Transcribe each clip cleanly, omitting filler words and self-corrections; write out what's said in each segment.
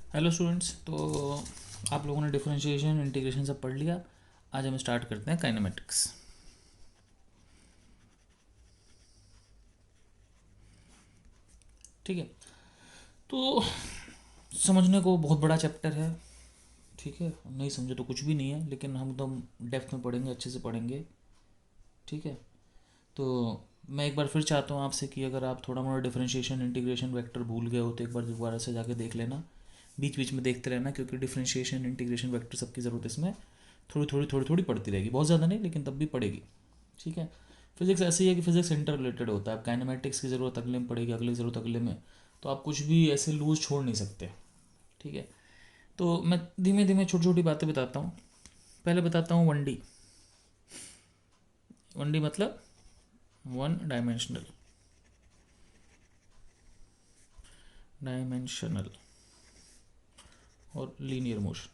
Hello students. तो आप लोगों ने डिफरेंशिएशन इंटीग्रेशन सब पढ़ लिया। आज हम स्टार्ट करते हैं काइनेमेटिक्स। ठीक है। तो समझने को बहुत बड़ा चैप्टर है। ठीक है, नहीं समझे तो कुछ भी नहीं है, लेकिन हम एकदम डेप्थ में पढ़ेंगे, अच्छे से पढ़ेंगे। ठीक है। तो मैं एक बार फिर चाहता हूँ आपसे कि अगर आप थोड़ा मोड़ा डिफरेंशिएशन इंटीग्रेशन वेक्टर भूल गए हो तो एक बार दोबारा से जाके देख लेना। बीच बीच में देखते रहना, क्योंकि डिफरेंशिएशन इंटीग्रेशन वेक्टर सबकी ज़रूरत इसमें थोड़ी थोड़ी पड़ती रहेगी, बहुत ज़्यादा नहीं लेकिन तब भी पड़ेगी। ठीक है। फिजिक्स ऐसी है कि फिजिक्स इंटर रिलेटेड होता है। अब काइनेमेटिक्स की ज़रूरत अगले में पड़ेगी, अगले की ज़रूरत अगले में। तो आप कुछ भी ऐसे लूज छोड़ नहीं सकते। ठीक है। तो मैं धीमे धीमे छोटी छोटी बातें बताता हूँ। पहले बताता हूँ वन डी। वन डी मतलब वन डायमेंशनल। डायमेंशनल और लीनियर मोशन।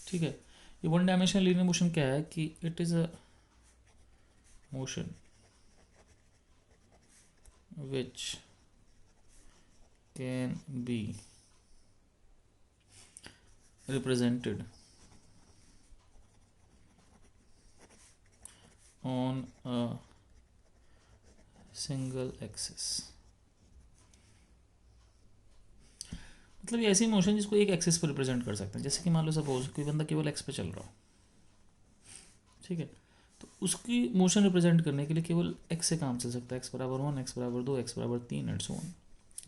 ठीक है। ये वन डायमेंशनल लीनियर मोशन क्या है कि it is a motion which can be represented on a single axis। मतलब ये ऐसी मोशन जिसको एक एक्सिस पर रिप्रेजेंट कर सकते हैं। जैसे कि मान लो सपोज कोई बंदा केवल एक्स पे चल रहा हो। ठीक है। तो उसकी मोशन रिप्रेजेंट करने के लिए केवल एक्स से काम चल सकता है। एक्स बराबर वन, एक्स बराबर दो, एक्स बराबर तीन, एंड सो ऑन।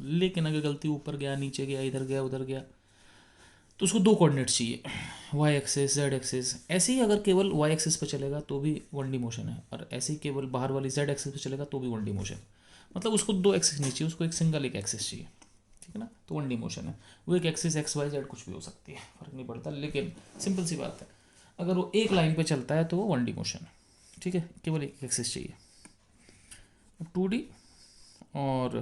लेकिन अगर गलती ऊपर गया, नीचे गया, इधर गया, उधर गया, तो उसको दो कोऑर्डिनेट्स चाहिए, वाई एक्सिस, जेड एक्सिस। ऐसे ही अगर केवल वाई एक्सिस पे चलेगा तो भी वन डी मोशन है, और ऐसे ही केवल बाहर वाली जेड एक्सिस पे चलेगा तो भी वन डी मोशन। मतलब उसको दो एक्सिस नहीं चाहिए, उसको एक सिंगल एक एक्सिस चाहिए। ठीक है ना। तो वन डी मोशन है। वो एक एक्सिस एक्स वाई जेड कुछ भी हो सकती है, फर्क नहीं पड़ता, लेकिन सिंपल सी बात है, अगर वो एक लाइन पे चलता है तो वो वन डी मोशन है। ठीक है, केवल एक एक्सिस चाहिए। टू डी और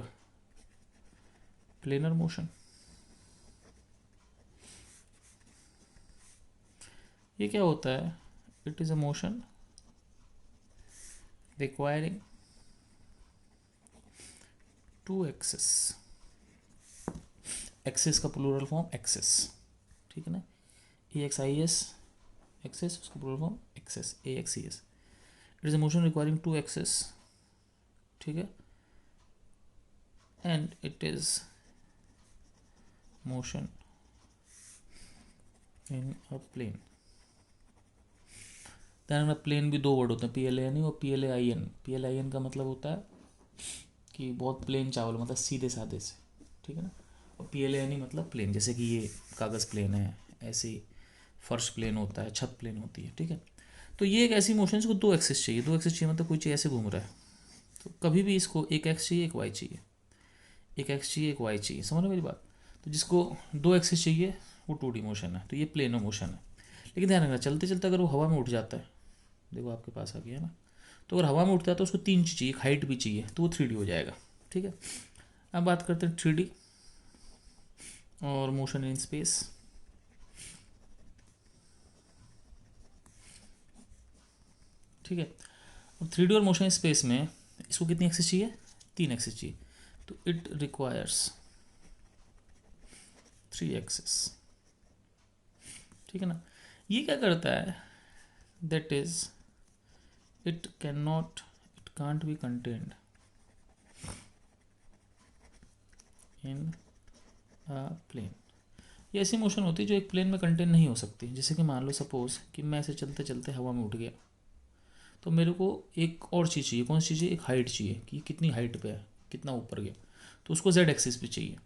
प्लेनर मोशन, ये क्या होता है? It is a motion requiring two axis. Axis का प्लूरल फॉर्म एक्सिस। ठीक है ना। A X I S axis, उसका plural form axis, A X C S. It is a motion requiring two axis. ठीक है। And it is motion in a plane. ध्यान रखना, plane भी दो वर्ड होते हैं, पी एल ए एन और P L A I N. P L I N का मतलब होता है कि बहुत प्लेन चावल, मतलब सीधे साधे से। ठीक है ना। और पी एल ए एन मतलब प्लेन, जैसे कि ये कागज़ प्लेन है, ऐसे ही फर्श प्लेन होता है, छत प्लेन होती है। ठीक है। तो ये एक ऐसी मोशन है जिसको दो एक्सिस चाहिए। दो एक्सिस चाहिए मतलब कोई चीज़ ऐसे घूम रहा है, तो कभी भी इसको एक एक्स चाहिए, एक वाई चाहिए, एक एक्स चाहिए, एक वाई चाहिए। समझ लो मेरी बात। तो जिसको दो एक्सिस चाहिए वो टू डी मोशन है, तो ये प्लेनो मोशन है। लेकिन ध्यान रखना, चलते चलते अगर वो हवा में उठ जाता है, देखो आपके पास आ गया ना, तो अगर हवा में उठता है तो उसको तीन चीज़ चाहिए, हाइट भी चाहिए, तो वो थ्री डी हो जाएगा। ठीक है। अब बात करते हैं थ्री डी और मोशन इन स्पेस। ठीक है। अब थ्री डी और मोशन इन स्पेस में इसको कितनी एक्सिस चाहिए? तीन एक्सिस चाहिए। तो इट रिक्वायर्स थ्री एक्सिस। ठीक है ना। ये क्या करता है? That is it can not, it can't be contained in a plane. ये ऐसी मोशन होती है जो एक प्लेन में कंटेन नहीं हो सकती। जैसे कि मान लो सपोज कि मैं ऐसे चलते चलते हवा में उठ गया, तो मेरे को एक और चीज़ चाहिए। कौन सी चीज़? एक हाइट चाहिए, कि कितनी हाइट पे है, कितना ऊपर गया, तो उसको जेड एक्सिस पे चाहिए।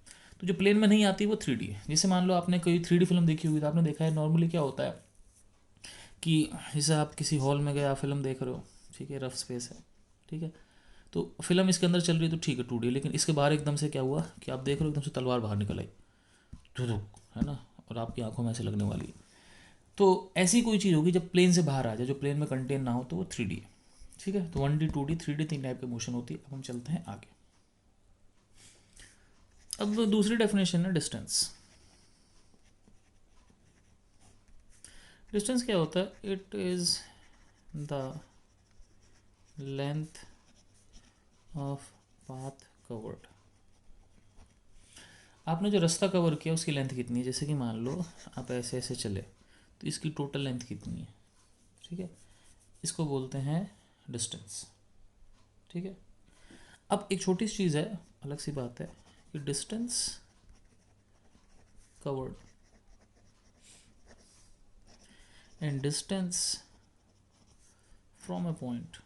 तो जो प्लेन में नहीं आती वो थ्री डी है। जैसे मान लो आपने कोई थ्री डी फिल्म देखी होगी, तो आपने देखा है नॉर्मली क्या होता है कि जैसे आप किसी हॉल में गए, आप फिल्म देख रहे हो, ठीक है, रफ स्पेस है, ठीक है, तो फिल्म इसके अंदर चल रही है तो ठीक है टू डी। लेकिन इसके बाहर एकदम से क्या हुआ कि आप देख रहे हो एकदम से तलवार बाहर निकल आई, धुधुक, है ना, और आपकी आंखों में ऐसे लगने वाली है। तो ऐसी कोई चीज़ होगी जब प्लेन से बाहर आ जाए, जो प्लेन में कंटेन ना हो, तो वो थ्री डी है। ठीक है। तो one D, two D, three D, तीन टाइप की मोशन होती है। अब हम चलते हैं आगे। अब दूसरी डेफिनेशन है डिस्टेंस। डिस्टेंस क्या होता है? It is the length of path covered, आपने जो रास्ता कवर किया उसकी लेंथ कितनी है, जैसे कि मान लो आप ऐसे ऐसे चले तो इसकी टोटल लेंथ कितनी है, ठीक है, इसको बोलते हैं डिस्टेंस, ठीक है। अब एक छोटी सी चीज़ है, अलग सी बात है कि distance covered and distance from a point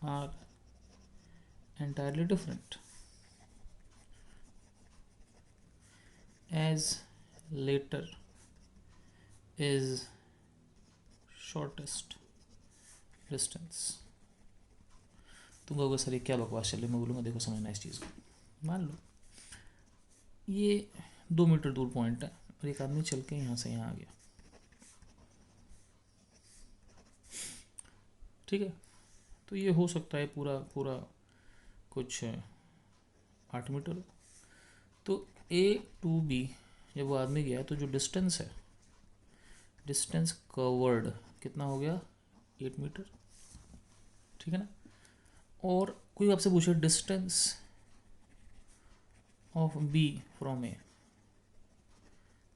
are entirely different as later is shortest distance। तुम कहोगे सर ये क्या बकवास चले, मैं बोलूँगा देखो समझना इस चीज़ को। मान लो ये 2 मीटर दूर पॉइंट है और एक आदमी चल के यहाँ से यहाँ आ गया, ठीक है, तो ये हो सकता है पूरा पूरा कुछ 8 मीटर। तो A to B जब वो आदमी गया तो जो डिस्टेंस है, डिस्टेंस कवर्ड कितना हो गया 8 मीटर, ठीक है ना। और कोई आपसे पूछे distance of B from A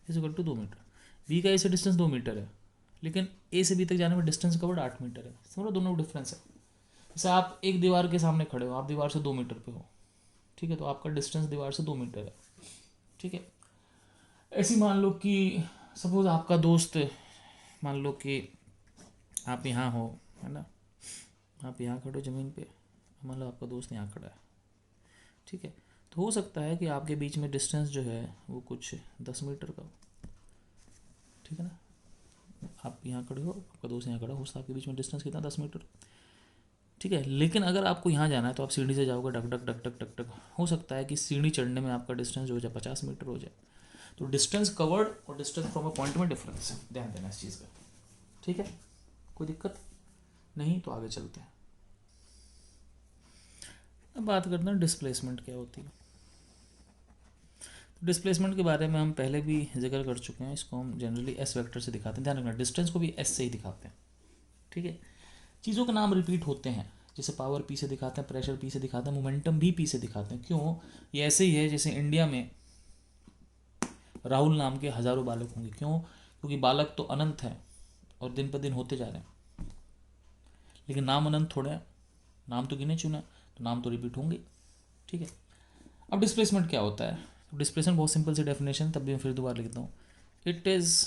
is equal to 2 metre, B का A से डिस्टेंस 2 मीटर है, लेकिन A से B तक जाने में डिस्टेंस कवर्ड 8 मीटर है। समझो दोनों डिफरेंस है। जैसे आप एक दीवार के सामने खड़े हो, आप दीवार से 2 मीटर पे हो, ठीक है, तो आपका डिस्टेंस दीवार से 2 मीटर है, ठीक है। ऐसी मान लो कि सपोज आपका दोस्त, मान लो कि आप यहाँ हो, है ना, आप यहाँ खड़े हो ज़मीन पे, मान लो आपका दोस्त यहाँ खड़ा है, ठीक है, तो हो सकता है कि आपके बीच में डिस्टेंस जो है वो कुछ 10 मीटर का हो, ठीक है ना। आप यहाँ खड़े हो, आपका दोस्त यहाँ खड़ा हो, आपके बीच में डिस्टेंस कितना 10 मीटर, ठीक है। लेकिन अगर आपको यहाँ जाना है तो आप सीढ़ी से जाओगे, duck duck duck duck duck duck, हो सकता है कि सीढ़ी चढ़ने में आपका डिस्टेंस जो हो जाए 50 मीटर हो जाए। तो डिस्टेंस कवर्ड और डिस्टेंस फ्रॉम अ पॉइंट में डिफरेंस है, ध्यान देना इस चीज़ का, ठीक है। कोई दिक्कत नहीं, तो आगे चलते हैं। अब बात करते हैं डिस्प्लेसमेंट क्या होती है। डिस्प्लेसमेंट के बारे में हम पहले भी जिक्र कर चुके हैं, इसको हम जनरली एस वेक्टर से दिखाते हैं, ध्यान रखना डिस्टेंस को भी एस से ही दिखाते हैं, ठीक है। चीज़ों के नाम रिपीट होते हैं, जैसे पावर पी से दिखाते हैं, प्रेशर पी से दिखाते हैं, मोमेंटम भी पी से दिखाते हैं। क्यों? ये ऐसे ही है जैसे इंडिया में राहुल नाम के हज़ारों बालक होंगे। क्यों? क्योंकि बालक तो अनंत हैं और दिन पर दिन होते जा रहे हैं, लेकिन नाम अनंत थोड़े हैं, नाम तो गिने चुने, तो नाम तो रिपीट होंगे, ठीक है। अब डिस्प्लेसमेंट क्या होता है? तो डिस्प्लेसमेंट बहुत सिंपल सी डेफिनेशन, तब भी मैं फिर दोबारा लिखता हूँ, it is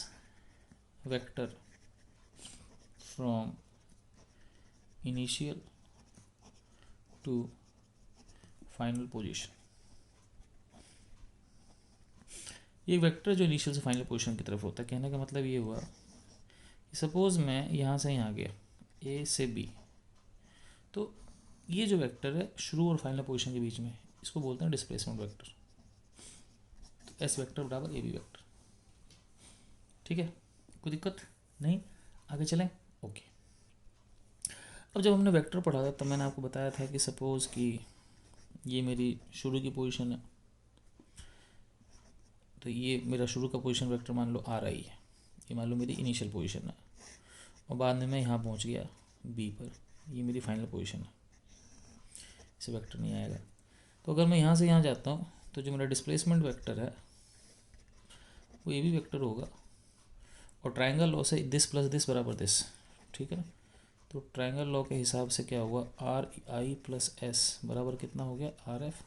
vector from initial to final position. ये वेक्टर जो इनिशियल से फाइनल पोजीशन की तरफ होता है, कहने का मतलब ये हुआ कि सपोज़ मैं यहाँ से यहाँ गया, ए से बी, तो ये जो वेक्टर है शुरू और फाइनल पोजीशन के बीच में, इसको बोलते हैं डिस्प्लेसमेंट वेक्टर। तो एस वेक्टर बराबर ए बी वेक्टर, ठीक है, कोई दिक्कत नहीं, आगे चलें। ओके, अब जब हमने वेक्टर पढ़ा था तब मैंने आपको बताया था कि सपोज़ कि ये मेरी शुरू की पोजीशन है, तो ये मेरा शुरू का पोजीशन वेक्टर मान लो आ रही है, ये मान लो मेरी इनिशियल पोजीशन है, और बाद में मैं यहाँ पहुँच गया बी पर, ये मेरी फाइनल पोजीशन है, इसे वेक्टर नहीं आएगा। तो अगर मैं यहाँ से यहाँ जाता हूँ तो जो मेरा डिस्प्लेसमेंट वेक्टर है वो ये भी वेक्टर होगा, और ट्रायंगल लॉ से दिस प्लस दिस बराबर दिस, ठीक है ना। तो ट्रायंगल लॉ के हिसाब से क्या हुआ, आर आई प्लस एस बराबर कितना हो गया आर एफ।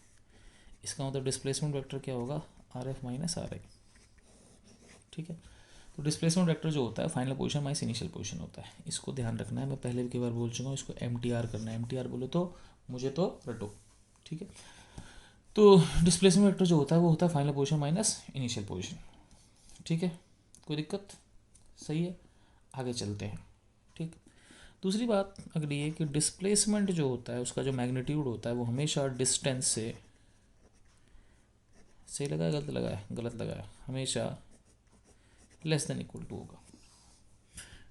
इसका मतलब डिस्प्लेसमेंट वेक्टर क्या होगा, आर एफ माइनस आर आई, ठीक है। तो डिस्प्लेसमेंट वेक्टर जो होता है final position minus initial position होता है, इसको ध्यान रखना है। मैं पहले भी कई बार बोल चुका हूँ, इसको एम टी आर करना है, एम टी आर बोले तो मुझे तो रटो, ठीक है। तो डिस्प्लेसमेंट वेक्टर जो होता है वो होता है final position minus initial position, ठीक है, कोई दिक्कत, सही है, आगे चलते हैं, ठीक। दूसरी बात अगली है कि डिस्प्लेसमेंट जो होता है उसका जो मैग्नीट्यूड होता है वो हमेशा डिस्टेंस से, सही लगाया गलत लगाया, गलत लगाया, हमेशा लेस देन इक्वल टू होगा।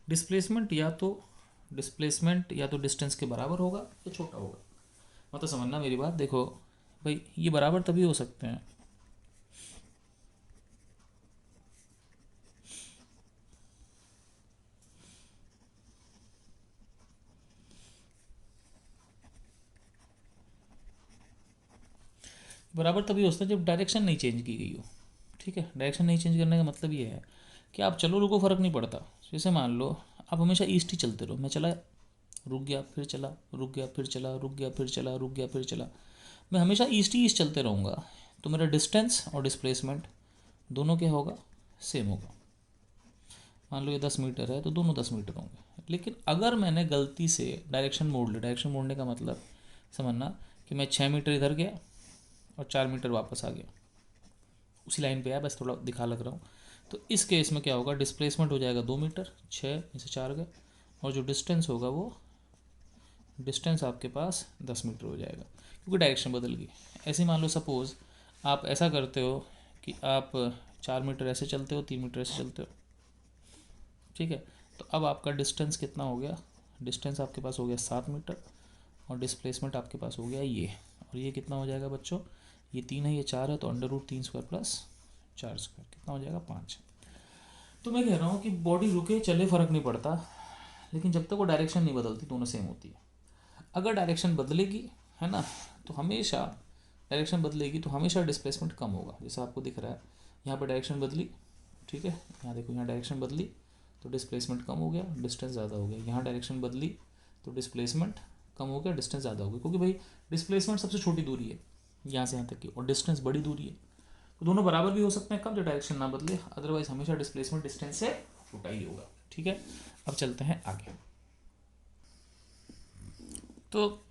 डिस्प्लेसमेंट या तो डिस्टेंस के बराबर होगा या छोटा होगा। मतलब समझना मेरी बात, देखो भाई ये बराबर तभी हो सकते हैं बराबर तभी होता है जब डायरेक्शन नहीं चेंज की गई हो। ठीक है, डायरेक्शन नहीं चेंज करने का मतलब ये है कि आप चलो रुको फ़र्क नहीं पड़ता। जैसे मान लो आप हमेशा ईस्ट ही चलते रहो, मैं चला, रुक गया, फिर चला, रुक गया, फिर चला, रुक गया, फिर चला, रुक गया, फिर चला, मैं हमेशा ईस्ट ही ईस्ट चलते रहूँगा, तो मेरा डिस्टेंस और डिस्प्लेसमेंट दोनों क्या होगा, सेम होगा। मान लो ये 10 मीटर है तो दोनों 10 मीटर होंगे। लेकिन अगर मैंने गलती से डायरेक्शन मोड़ लिया, डायरेक्शन मोड़ने का मतलब समझना कि मैं 6 मीटर इधर गया और 4 मीटर वापस आ गया, उसी लाइन पे आया, बस थोड़ा दिखा लग रहा हूँ, तो इस केस में क्या होगा, डिस्प्लेसमेंट हो जाएगा 2 मीटर, 6 में से 4 गए, और जो डिस्टेंस होगा वो डिस्टेंस आपके पास 10 मीटर हो जाएगा, क्योंकि डायरेक्शन बदल गई। ऐसे मान लो सपोज़ आप ऐसा करते हो कि आप 4 मीटर ऐसे चलते हो, 3 मीटर ऐसे चलते हो, ठीक है, तो अब आपका डिस्टेंस कितना हो गया, डिस्टेंस आपके पास हो गया 7 मीटर, और डिस्प्लेसमेंट आपके पास हो गया ये, और ये कितना हो जाएगा बच्चों, ये 3 है, ये 4 है, तो √3² प्लस 4² कितना हो जाएगा, 5। तो मैं कह रहा हूँ कि बॉडी रुके चले फ़र्क नहीं पड़ता, लेकिन जब तक वो डायरेक्शन नहीं बदलती दोनों सेम होती है। अगर डायरेक्शन बदलेगी, है ना, तो हमेशा डायरेक्शन बदलेगी तो हमेशा डिस्प्लेसमेंट कम होगा। जैसा आपको दिख रहा है यहाँ पर डायरेक्शन बदली, ठीक है, यहाँ देखो, यहाँ डायरेक्शन बदली तो डिस्प्लेसमेंट कम हो गया, डिस्टेंस ज़्यादा हो गया, यहाँ डायरेक्शन बदली तो डिस्प्लेसमेंट कम हो गया, डिस्टेंस ज़्यादा हो गया, क्योंकि भाई डिस्प्लेसमेंट सबसे छोटी दूरी है यहाँ से यहाँ तक की, और डिस्टेंस बड़ी दूरी है, तो दोनों बराबर भी हो सकते हैं कब, जो डायरेक्शन ना बदले, अदरवाइज हमेशा डिस्प्लेसमेंट डिस्टेंस से छोटा ही होगा। ठीक है, अब चलते हैं आगे। तो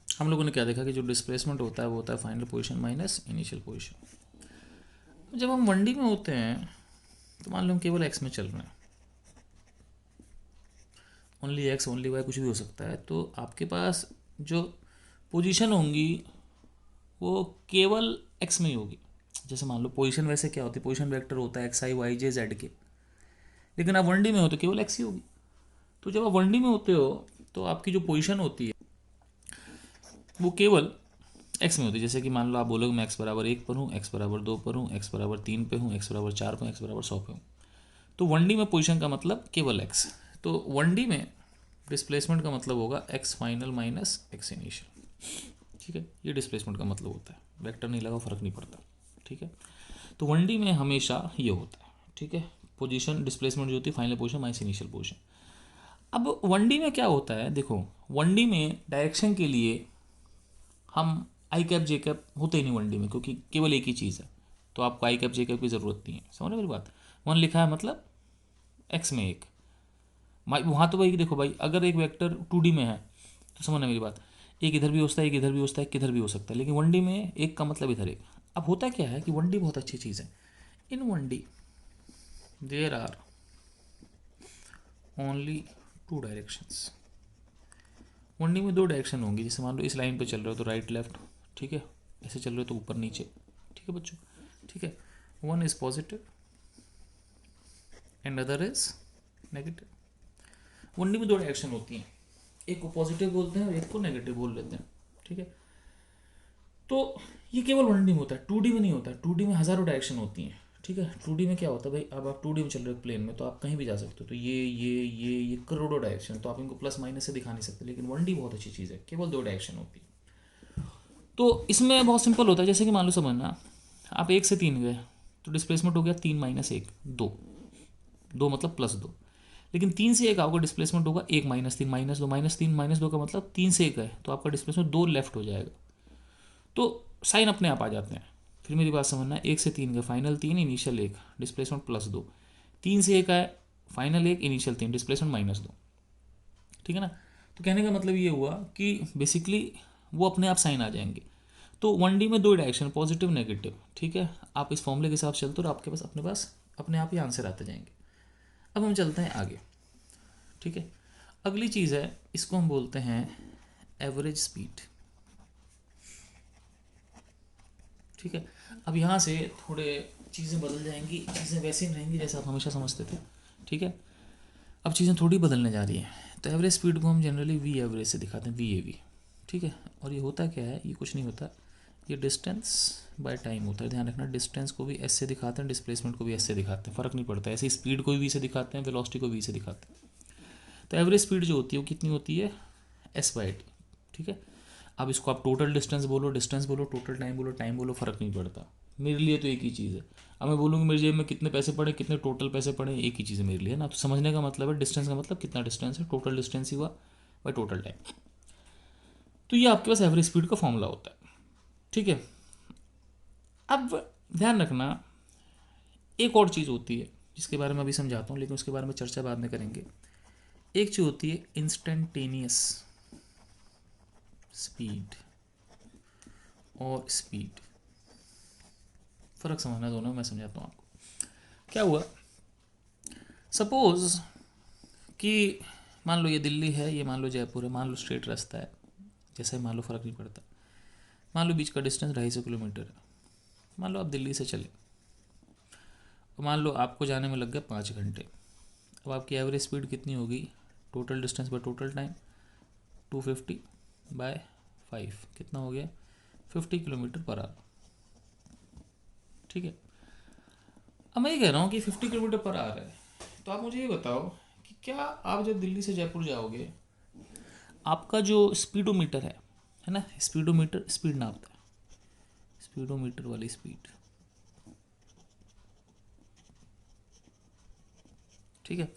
हम लोगों ने क्या देखा कि जो डिस्प्लेसमेंट होता है वो होता है final position minus initial position. जब हम 1D में होते हैं तो मान लो हम केवल एक्स में चल रहे हैं, ओनली एक्स ओनली वाई, कुछ भी हो सकता है, तो आपके पास जो पोजीशन होंगी वो केवल एक्स में ही होगी। जैसे मान लो पोजीशन वैसे क्या होती है, पोजीशन वेक्टर होता है एक्स आई वाई जे जेड के, लेकिन आप 1D में हो तो केवल एक्स ही होगी। तो जब आप 1D में होते हो तो आपकी जो पोजीशन होती है वो केवल एक्स में होती है। जैसे कि मान लो आप बोलोगे मैं एक्स बराबर 1 पर हूँ, एक्स बराबर 2 पर हूँ, एक्स बराबर 3 पे हूँ, एक्स बराबर 4 पे हूँ, एक्स बराबर 100 पे हूँ, तो 1D में पोजीशन का मतलब केवल एक्स। तो 1D में डिस्प्लेसमेंट का मतलब होगा x final minus x initial. ठीक है, ये डिस्प्लेसमेंट का मतलब होता है, वेक्टर नहीं लगा फ़र्क नहीं पड़ता। ठीक है, तो 1D में हमेशा ये होता है। ठीक है, पोजीशन डिस्प्लेसमेंट जो होती है final position minus initial position. अब 1D में क्या होता है, देखो 1D में डायरेक्शन के लिए हम आई कैप जे कैप होते ही नहीं 1D में, क्योंकि केवल एक ही चीज़ है, तो आपको आई कैप जे कैप की ज़रूरत नहीं है। समझ रहे मेरी बात, 1 लिखा है मतलब एक्स में एक, वहाँ तो भाई देखो भाई, अगर एक वेक्टर 2D में है तो समझना मेरी बात, एक इधर भी हो सकता है, एक इधर भी हो सकता है, किधर भी हो सकता है, लेकिन 1D में एक का मतलब इधर एक। अब होता क्या है कि 1D बहुत अच्छी चीज़ है, in 1D there are only 2 directions. 1D में 2 डायरेक्शन होंगी। जैसे मान लो इस लाइन पे चल रहे हो तो राइट लेफ्ट, ठीक है, ऐसे चल रहे हो तो ऊपर नीचे। ठीक है बच्चों, ठीक है, one is positive and other is negative. 1D में 2 डायरेक्शन होती हैं, एक को पॉजिटिव बोलते हैं और एक को नेगेटिव बोल लेते हैं। ठीक है, तो ये केवल 1D में होता है, 2D में नहीं होता। 2D में हज़ारों डायरेक्शन होती हैं। ठीक है, 2D में क्या होता है भाई, अब आप 2D में चल रहे हो प्लेन में तो आप कहीं भी जा सकते हो, तो ये करोड़ों डायरेक्शन, तो आप इनको प्लस माइनस से दिखा नहीं सकते। लेकिन 1D बहुत अच्छी चीज़ है, केवल 2 डायरेक्शन होती है। तो इसमें बहुत सिंपल होता है, जैसे कि मान लो समझना, आप 1 से 3 गए तो डिस्प्लेसमेंट हो गया 3 माइनस 1 2, 2 मतलब +2। लेकिन 3 से 1 आपका डिस्प्लेसमेंट होगा 1 माइनस 3 -2, -3 -2 का मतलब 3 से 1 है, तो आपका डिस्प्लेसमेंट 2 लेफ्ट हो जाएगा। तो साइन अपने आप आ जाते हैं। फिर मेरी बात समझना, 1 से 3 का फाइनल 3 इनिशियल 1 डिस्प्लेसमेंट +2, 3 से 1 आए फाइनल 1 इनिशियल 3 डिस्प्लेसमेंट -2। ठीक है ना, तो कहने का मतलब ये हुआ कि बेसिकली वो अपने आप साइन आ जाएंगे। तो 1D में 2 डायरेक्शन पॉजिटिव नेगेटिव। ठीक है, आप इस फॉर्मूले के हिसाब से चलते हो और आपके पास अपने आप ही आंसर आते जाएंगे। अब हम चलते हैं आगे। ठीक है, अगली चीज़ है, इसको हम बोलते हैं एवरेज स्पीड। ठीक है, अब यहाँ से थोड़े चीज़ें बदल जाएंगी, चीज़ें वैसे ही रहेंगी जैसे आप हमेशा समझते थे। ठीक है, अब चीज़ें थोड़ी बदलने जा रही हैं। तो एवरेज स्पीड को हम जनरली वी एवरेज से दिखाते हैं, VAV। ठीक है, और ये होता क्या है, ये कुछ नहीं होता, ये डिस्टेंस बाय टाइम होता है। ध्यान रखना, डिस्टेंस को भी एस से दिखाते हैं, डिस्प्लेसमेंट को भी एस से दिखाते हैं, फ़र्क नहीं पड़ता। ऐसे ही स्पीड को भी वी से दिखाते हैं, वेलोसिटी को वी से दिखाते हैं। तो एवरेज स्पीड जो होती है वो कितनी होती है, S/T। ठीक है, अब इसको आप टोटल डिस्टेंस बोलो, टोटल टाइम बोलो, फ़र्क नहीं पड़ता मेरे लिए, तो एक ही चीज़ है। अब मैं बोलूँगी मेरी जेब में कितने पैसे पड़े, कितने टोटल पैसे पड़े, एक ही चीज़ है मेरे लिए ना। तो समझने का मतलब है डिस्टेंस का मतलब कितना डिस्टेंस है, टोटल डिस्टेंस ही हुआ बाई टोटल टाइम। तो ये आपके पास एवरेज स्पीड का फॉर्मूला होता है, ठीक है। अब ध्यान रखना एक और चीज़ होती है जिसके बारे में अभी समझाता हूँ, लेकिन उसके बारे में चर्चा बाद में करेंगे। एक चीज़ होती है इंस्टेंटेनियस स्पीड और स्पीड, फ़र्क समझना दोनों, मैं समझाता हूँ आपको। क्या हुआ, सपोज कि मान लो ये दिल्ली है, ये मान लो जयपुर है, मान लो स्ट्रेट रास्ता है, जैसे ही मान लो फ़र्क नहीं पड़ता। मान लो बीच का डिस्टेंस 250 किलोमीटर है। मान लो आप दिल्ली से चले, मान लो आपको जाने में लग गया 5 घंटे। अब आपकी एवरेज स्पीड कितनी होगी, total distance by total time 250/5 कितना हो गया, 50 किलोमीटर पर आवर, ठीक है। अब मैं ये कह रहा हूँ कि 50 किलोमीटर पर आवर है, तो आप मुझे ये बताओ कि क्या आप जब दिल्ली से जयपुर जाओगे, आपका जो स्पीडोमीटर है ना, स्पीडोमीटर स्पीड नापता है, स्पीडोमीटर वाली स्पीड, ठीक है।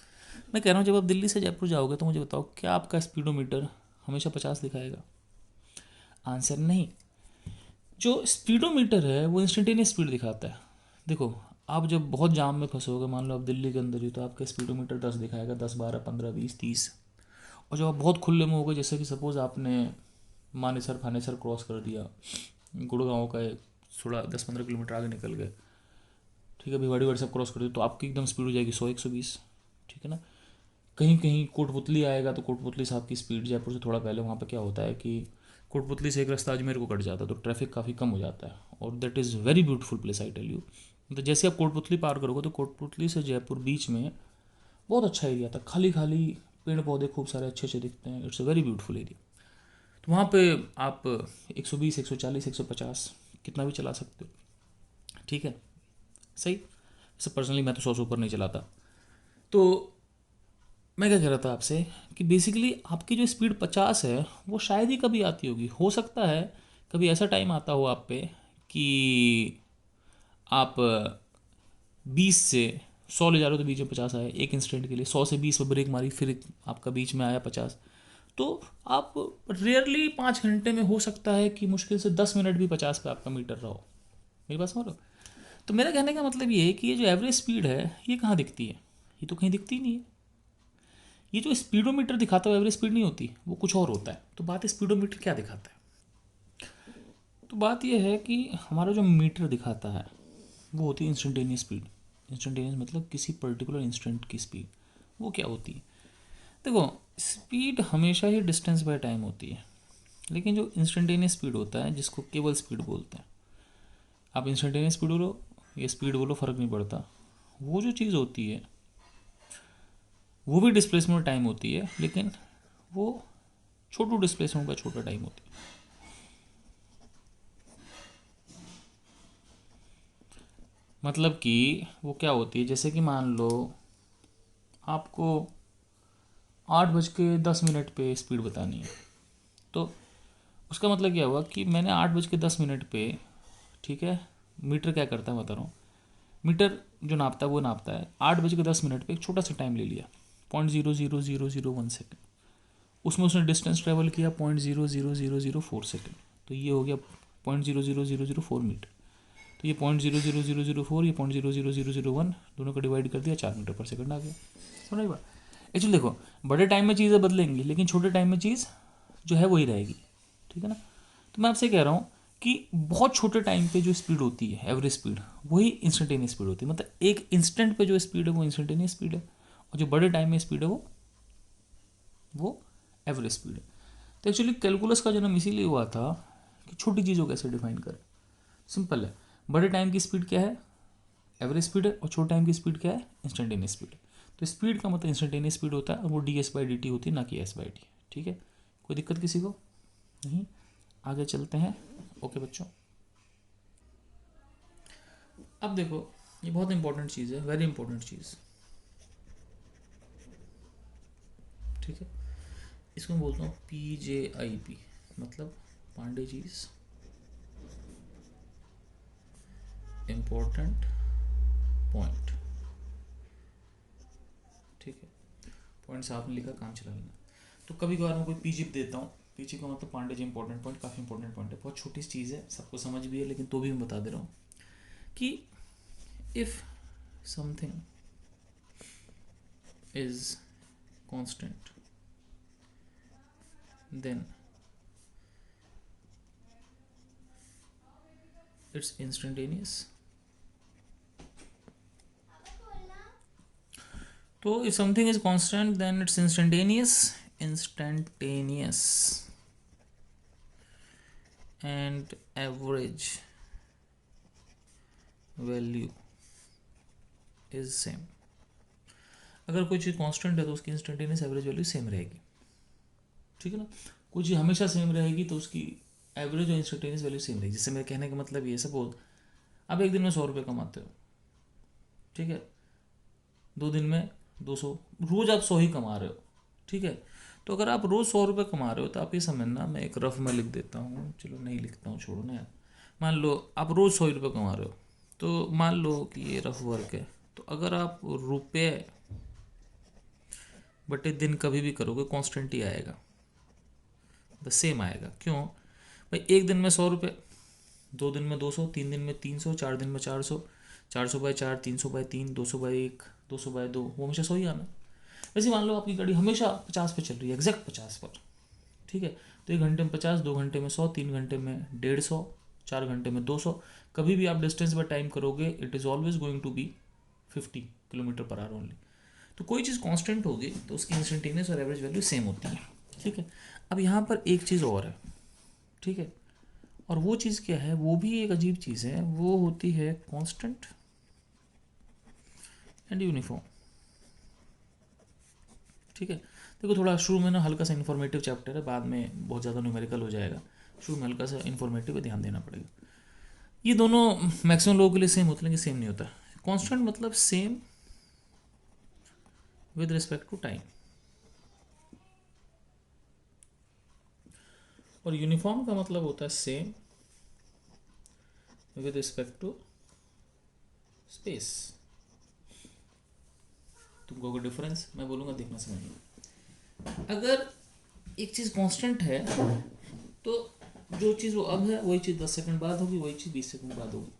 मैं कह रहा हूँ जब आप दिल्ली से जयपुर जाओगे तो मुझे बताओ क्या आपका स्पीडोमीटर हमेशा 50 दिखाएगा? आंसर नहीं। जो स्पीडोमीटर है वो इंस्टेंटेनियस स्पीड दिखाता है। देखो, आप जब बहुत जाम में फंसोगे, मान लो आप दिल्ली के अंदर ही, तो आपका स्पीडोमीटर 10 दिखाएगा, 10, 12, 15, 20, 30। और जब आप बहुत खुले में होगे, जैसे कि सपोज़ आपने मानेसर फानेसर क्रॉस कर दिया, गुड़गांव का थोड़ा 10-15 किलोमीटर आगे निकल गए, ठीक है, भिवाड़ी वाड़ी सब क्रॉस कर दिया, तो आपकी एकदम स्पीड हो जाएगी 100-120, ठीक है ना। कहीं कहीं कोटपुतली आएगा तो कोटपुतली से आपकी स्पीड, जयपुर से थोड़ा पहले, वहाँ पर क्या होता है कि कोटपुतली से एक रास्ता अजमेर को कट जाता है, तो ट्रैफिक काफ़ी कम हो जाता है, और that is very beautiful place I tell you. तो जैसे आप कोटपुतली पार करोगे तो कोटपुतली से जयपुर बीच में बहुत अच्छा एरिया था, खाली खाली पेड़ पौधे खूब सारे अच्छे अच्छे दिखते हैं, it's a very beautiful area. तो वहाँ पे आप 120, 140, 150 कितना भी चला सकते हो, ठीक है, सही। वैसे पर्सनली मैं तो 100 से ऊपर नहीं चलाता। तो मैं क्या कह रहा था आपसे कि बेसिकली आपकी जो स्पीड 50 है वो शायद ही कभी आती होगी, हो सकता है कभी ऐसा टाइम आता हो आप पे कि आप 20 से 100 ले जा रहे हो तो बीच में 50 आया एक इंस्टेंट के लिए, 100 से 20 पर ब्रेक मारी, फिर आपका बीच में आया 50। तो आप रेयरली 5 घंटे में हो सकता है कि मुश्किल से 10 मिनट भी 50 पे आपका मीटर रहो। मेरी बात समझ लो। तो मेरा कहने का मतलब ये है कि ये जो एवरेज स्पीड है ये कहाँ दिखती है, ये तो कहीं दिखती नहीं है। ये जो स्पीडोमीटर दिखाता है एवरेज स्पीड नहीं होती, वो कुछ और होता है। तो बात स्पीडोमीटर क्या दिखाता है, तो बात ये है कि हमारा जो मीटर दिखाता है वो होती है इंस्टेंटेनियस स्पीड। इंस्टेंटेनियस मतलब किसी पर्टिकुलर इंस्टेंट की स्पीड। वो क्या होती है, देखो, स्पीड हमेशा ही डिस्टेंस बाय टाइम होती है, लेकिन जो इंस्टेंटेनियस स्पीड होता है जिसको केवल स्पीड बोलते हैं, आप इंस्टेंटेनियस स्पीड बोलो या स्पीड बोलो फ़र्क नहीं पड़ता, वो जो चीज़ होती है वो भी डिस्प्लेसमेंट टाइम होती है, लेकिन वो छोटू डिस्प्लेसमेंट का छोटा टाइम होती है। मतलब कि वो क्या होती है, जैसे कि मान लो आपको 8:10 पे स्पीड बतानी है, तो उसका मतलब क्या हुआ कि मैंने 8:10 पे, ठीक है, मीटर क्या करता है बता रहा हूँ, मीटर जो नापता है वो नापता है 8:10 पे एक छोटा सा टाइम ले लिया, 0.00001 सेकेंड, उसमें उसने डिस्टेंस ट्रेवल किया 0.00004 सेकेंड, तो ये हो गया 0.00004 मीटर। तो ये 0.00004, ये 0.00001, दोनों को डिवाइड कर दिया, 4 मीटर पर सेकंड आ गया। समझ बात। एक्चुअली देखो, बड़े टाइम में चीज़ें बदलेंगी लेकिन छोटे टाइम में चीज़ जो है वही रहेगी, ठीक है ना। तो मैं आपसे कह रहा हूँ कि बहुत छोटे टाइम पे जो स्पीड होती है एवरेज स्पीड, वही इंस्टेंटेनियस स्पीड होती है। मतलब एक इंस्टेंट पे जो स्पीड है वो इंस्टेंटेनियस स्पीड है, और जो बड़े टाइम में स्पीड है वो एवरेज स्पीड है। तो एक्चुअली कैलकुलस का जन्म इसीलिए हुआ था कि छोटी चीज़ों को कैसे डिफाइन करें। सिंपल है, बड़े टाइम की स्पीड क्या है, एवरेज स्पीड है, और छोटे टाइम की स्पीड क्या है, इंस्टेंटेनियस स्पीड है। तो स्पीड का मतलब इंस्टेंटेनियस स्पीड होता है, और वो ds/dt होती है, ना कि s/t। ठीक है, कोई दिक्कत किसी को नहीं? आगे चलते हैं। ओके बच्चों, अब देखो, ये बहुत इंपॉर्टेंट चीज़ है, वेरी इंपॉर्टेंट चीज़, ठीक है। इसको मैं बोलता हूँ PJIP, मतलब पांडे जी's इम्पोर्टेंट पॉइंट। ठीक है, पॉइंट्स आपने लिखा, काम चला लेना। तो कभी कभार मैं कोई पीजीप देता हूँ, पीजी का मतलब पांडे जी इंपॉर्टेंट पॉइंट, काफ़ी इंपॉर्टेंट पॉइंट है, बहुत छोटी सी चीज़ है, सबको समझ भी है, लेकिन तो भी मैं बता दे रहा हूँ कि if something is constant then it's instantaneous. तो if something is constant then it's instantaneous and average value is same। अगर कोई चीज़ कांस्टेंट है तो उसकी इंस्टेंटेनियस एवरेज वैल्यू सेम रहेगी। ठीक है ना, कोई चीज़ हमेशा सेम रहेगी तो उसकी एवरेज और इंस्टेंटेनियस वैल्यू सेम रहेगी। जिससे मेरे कहने का मतलब ये, सपोज आप एक दिन में 100 रुपये कमाते हो, ठीक है, 2 दिन में 200, रोज़ आप 100 ही कमा रहे हो। ठीक है, तो अगर आप रोज़ 100 रुपये कमा रहे हो तो आप ये समझना, मैं एक रफ में लिख देता हूँ, चलो नहीं लिखता हूँ, छोड़ो ना यार। मान लो आप रोज़ 100 रुपये कमा रहे हो, तो मान लो कि ये रफ वर्क है, तो अगर आप रुपये बटे दिन कभी भी करोगे कांस्टेंट ही आएगा, बस सेम आएगा। क्यों भाई, एक दिन में 100 रुपये, 2 दिन में 200, 3 दिन में 300, 4 दिन में 400, 400 बाई 4, 300 बाई 3, 200 बाई 1, 200 बाई 2, वो हमेशा 100 ही आना। वैसे मान लो आपकी गाड़ी हमेशा 50 पे चल रही है, एग्जैक्ट 50 पर। ठीक है, तो 1 घंटे में 50, 2 घंटे में 100, 3 घंटे में 150, 4 घंटे में 200। कभी भी आप डिस्टेंस बाय टाइम करोगे, it is always going to be 50 kilometre per hour only. तो कोई चीज़ कांस्टेंट होगी तो उसकी इंस्टेंटेनियस और एवरेज वैल्यू सेम होती है। ठीक है, अब यहाँ पर एक चीज़ और है। ठीक है, और वो चीज़ क्या है, वो भी एक अजीब चीज़ है, वो होती है कांस्टेंट एंड यूनिफॉर्म। ठीक है, देखो थोड़ा शुरू में ना हल्का सा इन्फॉर्मेटिव चैप्टर है, बाद में बहुत ज़्यादा न्यूमेरिकल हो जाएगा। शुरू में हल्का सा इन्फॉर्मेटिव है, ध्यान देना पड़ेगा। ये दोनों मैक्सिमम लोगों के लिए सेम होते हैं, लेकिन सेम नहीं होता। कांस्टेंट मतलब same with respect to time, और यूनिफॉर्म का मतलब होता है same with respect to space. तुमको कोई डिफरेंस मैं बोलूँगा, देखना समझना। अगर एक चीज़ कांस्टेंट है तो जो चीज़ वो अब है वही चीज़ 10 सेकंड बाद होगी, वही चीज़ 20 सेकंड बाद होगी।